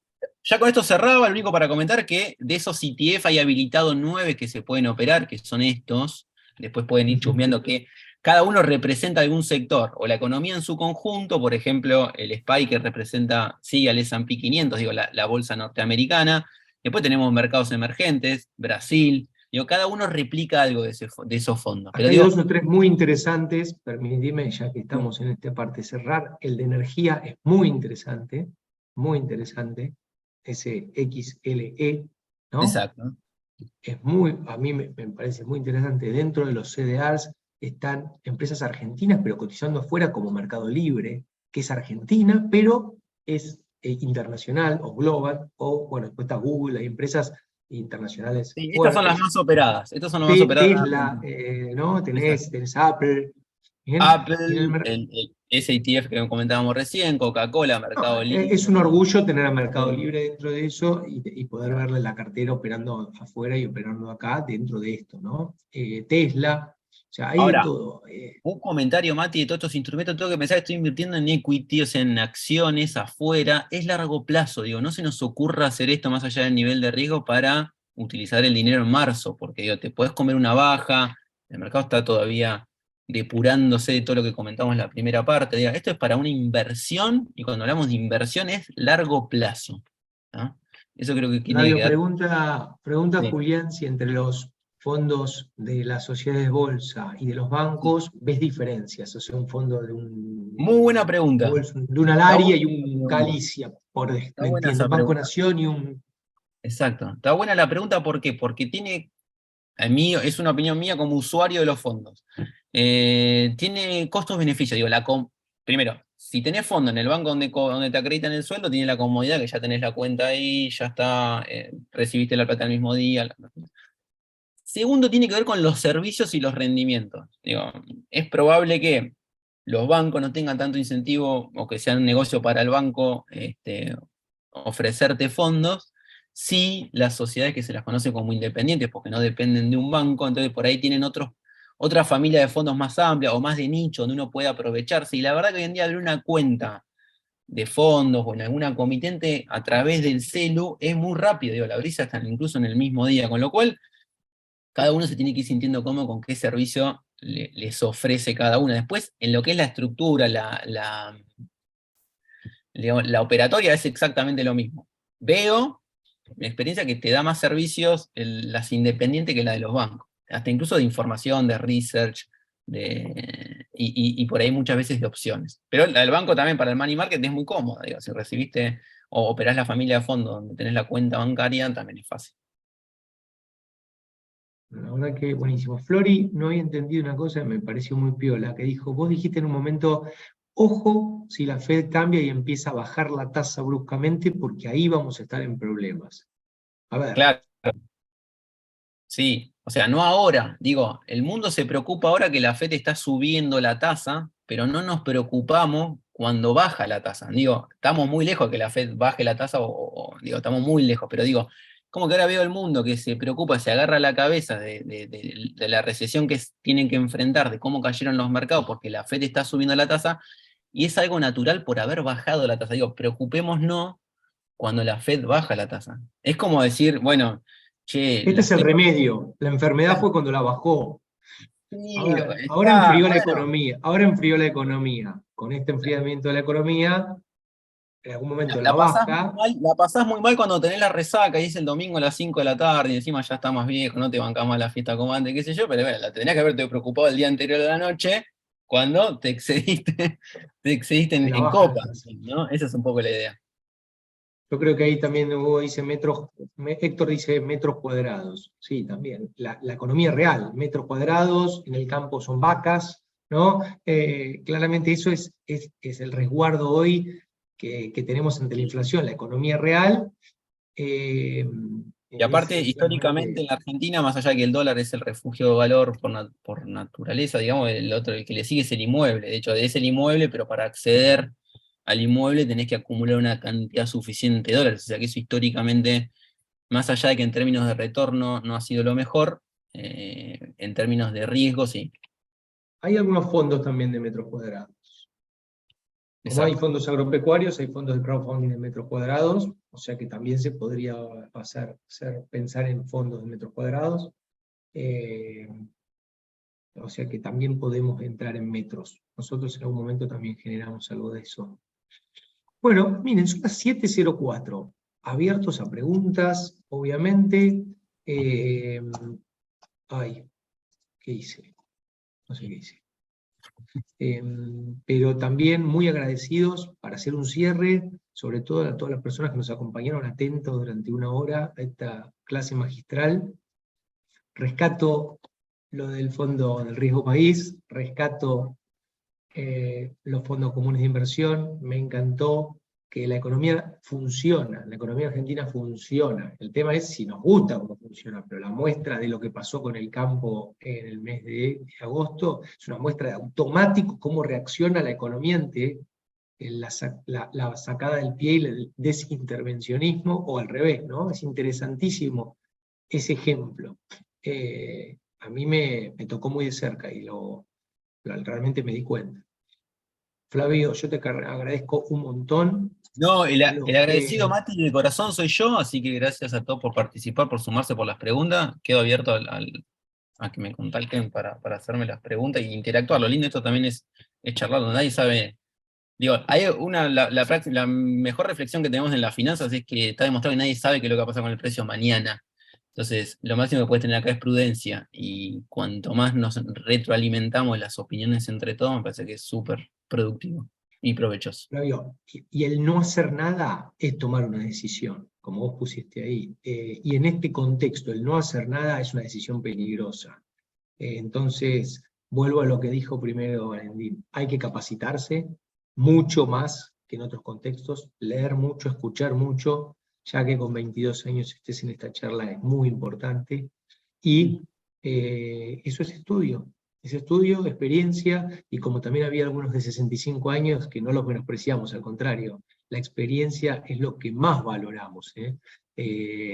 ya con esto cerraba, lo único para comentar que de esos ETF hay habilitado 9 que se pueden operar, que son estos. Después pueden ir chusmeando que cada uno representa algún sector, o la economía en su conjunto, por ejemplo, el SPY que representa, sigue al S&P 500, digo, la bolsa norteamericana. Después tenemos mercados emergentes, Brasil, digo, cada uno replica algo de esos fondos. Acá Pero hay digo, dos o tres muy interesantes, permitime, ya que estamos en esta parte, cerrar. El de energía es muy interesante, ese XLE, ¿no? exacto. Es muy, a mí me parece muy interesante. Dentro de los CDRs están empresas argentinas, pero cotizando afuera, como Mercado Libre, que es argentina, pero es internacional o global, o bueno, después está Google, hay empresas internacionales Sí, estas son las fuertes. más operadas. Estas son las más operadas. Tesla, ¿no? Tenés Apple. Bien. Y en Apple, ese ETF que comentábamos recién, Coca-Cola, Mercado Libre. es un orgullo tener a Mercado Sí. Libre dentro de eso y poder verle la cartera operando afuera y operando acá dentro de esto, ¿no? Tesla, o sea, hay de Ahora, todo. un comentario, Mati, de todos estos instrumentos, tengo que pensar que estoy invirtiendo en equity, o sea, en acciones afuera, es largo plazo, digo, no se nos ocurra hacer esto más allá del nivel de riesgo para utilizar el dinero en marzo, porque digo, te podés comer una baja, el mercado está todavía depurándose de todo lo que comentamos en la primera parte, digo, esto es para una inversión, y cuando hablamos de inversión es largo plazo, ¿no? Eso creo que tiene que Flavio, quedar. pregunta Sí. Julián si entre los fondos de las sociedades de bolsa y de los bancos ves diferencias, o sea, un fondo de Muy buena pregunta. de una Está Alaria y buena esa un pregunta. Galicia, Está me buena entiendo, esa un Banco pregunta. Nación y un... Exacto. Está buena la pregunta, ¿por qué? Porque tiene, a mí, es una opinión mía como usuario de los fondos. Tiene costos-beneficios. Digo, primero, si tenés fondo en el banco donde te acreditan el sueldo, tiene la comodidad que ya tenés la cuenta ahí, ya está, recibiste la plata el mismo día. Segundo, tiene que ver con los servicios y los rendimientos. Digo, es probable que los bancos no tengan tanto incentivo, o que sea un negocio para el banco, ofrecerte fondos, si las sociedades que se las conoce como independientes, porque no dependen de un banco, entonces por ahí tienen otra familia de fondos más amplia o más de nicho, donde uno puede aprovecharse. Y la verdad que hoy en día abrir una cuenta de fondos o en alguna comitente a través del celu es muy rápido, digo, la abrís hasta incluso en el mismo día, con lo cual cada uno se tiene que ir sintiendo cómodo con qué servicio les ofrece cada una. Después, en lo que es la estructura, la operatoria es exactamente lo mismo. Veo, mi experiencia, que te da más servicios las independientes que la de los bancos. Hasta incluso de información, de research, y por ahí muchas veces de opciones. Pero el banco también para el money market es muy cómodo, digo, si recibiste o operás la familia de fondo donde tenés la cuenta bancaria, también es fácil. La verdad que buenísimo. Flori, no había entendido una cosa, me pareció muy piola, que dijo, vos dijiste en un momento, ojo si la Fed cambia y empieza a bajar la tasa bruscamente, porque ahí vamos a estar en problemas. A ver. Claro. Sí, o sea, no ahora, digo, el mundo se preocupa ahora que la FED está subiendo la tasa, pero no nos preocupamos cuando baja la tasa. Digo, estamos muy lejos de que la FED baje la tasa, digo, estamos muy lejos, pero digo, como que ahora veo el mundo que se preocupa, se agarra la cabeza de la recesión que tienen que enfrentar, de cómo cayeron los mercados, porque la FED está subiendo la tasa, y es algo natural por haber bajado la tasa. Digo, preocupémonos cuando la FED baja la tasa. Es como decir, bueno, che, Este es el remedio. La enfermedad fue cuando la bajó. sí, Ahora enfrió la economía. Ahora enfrió la economía. Con este enfriamiento de la economía, en algún momento la baja. La pasás muy mal cuando tenés la resaca y es el domingo a las 5 de la tarde y encima ya está más viejo, no te bancás más la fiesta como antes, qué sé yo, pero bueno, la tenías que haberte preocupado el día anterior de la noche cuando te excediste en copas, ¿no? Esa es un poco la idea. Yo creo que ahí también Hugo dice Héctor dice metros cuadrados. Sí, también. La economía real, metros cuadrados, en el campo son vacas, ¿no? Claramente eso es el resguardo hoy que tenemos ante la inflación, la economía real. Y aparte, históricamente en la Argentina, más allá de que el dólar es el refugio de valor por naturaleza, digamos, el que le sigue es el inmueble. De hecho, es el inmueble, pero para acceder al inmueble tenés que acumular una cantidad suficiente de dólares. O sea que eso históricamente, más allá de que en términos de retorno no ha sido lo mejor, en términos de riesgo, sí. Hay algunos fondos también de metros cuadrados. Como hay fondos agropecuarios, hay fondos de crowdfunding de metros cuadrados, o sea que también se podría pensar en fondos de metros cuadrados. O sea que también podemos entrar en metros. Nosotros en algún momento también generamos algo de eso. Bueno, miren, son las 7:04. Abiertos a preguntas, obviamente. Ay, ¿qué hice? No sé qué hice. Pero también muy agradecidos para hacer un cierre, sobre todo a todas las personas que nos acompañaron atentos durante una hora a esta clase magistral. Rescato lo del Fondo del Riesgo País, rescato los fondos comunes de inversión, me encantó que la economía funciona, la economía argentina funciona. El tema es si nos gusta cómo funciona, pero la muestra de lo que pasó con el campo en el mes de agosto es una muestra de automático cómo reacciona la economía ante la sacada del pie y el desintervencionismo, o al revés, ¿no? Es interesantísimo ese ejemplo. A mí me tocó muy de cerca y realmente me di cuenta. Flavio, yo te agradezco un montón. No, el agradecido, Mati, de corazón soy yo, así que gracias a todos por participar, por sumarse, por las preguntas. Quedo abierto a que me contacten para hacerme las preguntas y interactuar. Lo lindo de esto también es charlarlo, nadie sabe. Digo, hay la mejor reflexión que tenemos en las finanzas es que está demostrado que nadie sabe qué es lo que va a pasar con el precio mañana. Entonces, lo máximo que puedes tener acá es prudencia, y cuanto más nos retroalimentamos las opiniones entre todos, me parece que es súper productivo y provechoso. Flavio, y el no hacer nada es tomar una decisión, como vos pusiste ahí. Y en este contexto, el no hacer nada es una decisión peligrosa. Entonces, vuelvo a lo que dijo primero Valentín. Hay que capacitarse mucho más que en otros contextos, leer mucho, escuchar mucho, ya que con 22 años estés en esta charla es muy importante. Y eso es estudio. Es estudio, experiencia, y como también había algunos de 65 años que no los menospreciamos, al contrario, la experiencia es lo que más valoramos.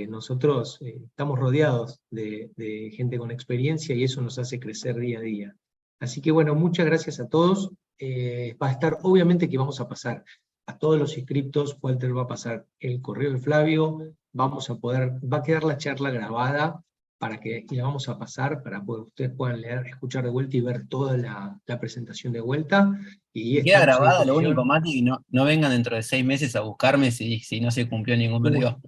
Nosotros estamos rodeados de gente con experiencia y eso nos hace crecer día a día. Así que bueno, muchas gracias a todos. Va a estar, obviamente que vamos a pasar a todos los inscriptos, Walter va a pasar el correo de Flavio, va a quedar la charla grabada y la vamos a pasar para que ustedes puedan leer, escuchar de vuelta y ver toda la presentación de vuelta. Y Queda estamos a grabada, lo único, disposición. Mati, que no vengan dentro de 6 meses a buscarme si no se cumplió ningún Uy, periodo.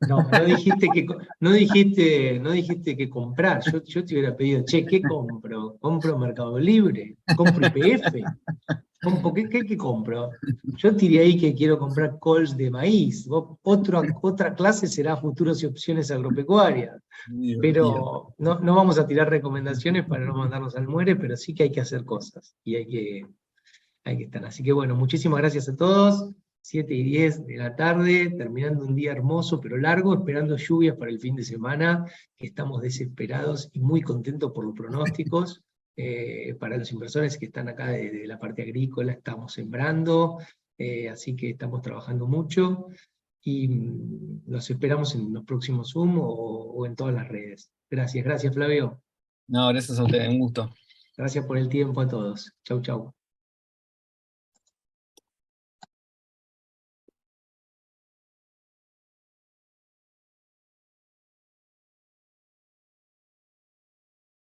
no dijiste que comprar. Yo te hubiera pedido, che, ¿qué compro? ¿Compro Mercado Libre? ¿Compro YPF? ¿Qué compro? Yo tiré ahí que quiero comprar cols de maíz. Otra clase será futuros y opciones agropecuarias. Muy divertido. Pero no vamos a tirar recomendaciones para no mandarnos al muere, pero sí que hay que hacer cosas. Y hay que estar. Así que bueno, muchísimas gracias a todos. 7:10 de la tarde, terminando un día hermoso pero largo, esperando lluvias para el fin de semana, que estamos desesperados y muy contentos por los pronósticos. Para los inversores que están acá de la parte agrícola, estamos sembrando, así que estamos trabajando mucho, y los esperamos en los próximos Zoom o en todas las redes. Gracias Flavio. No, gracias a ustedes, un gusto. Gracias por el tiempo a todos. Chau, chau.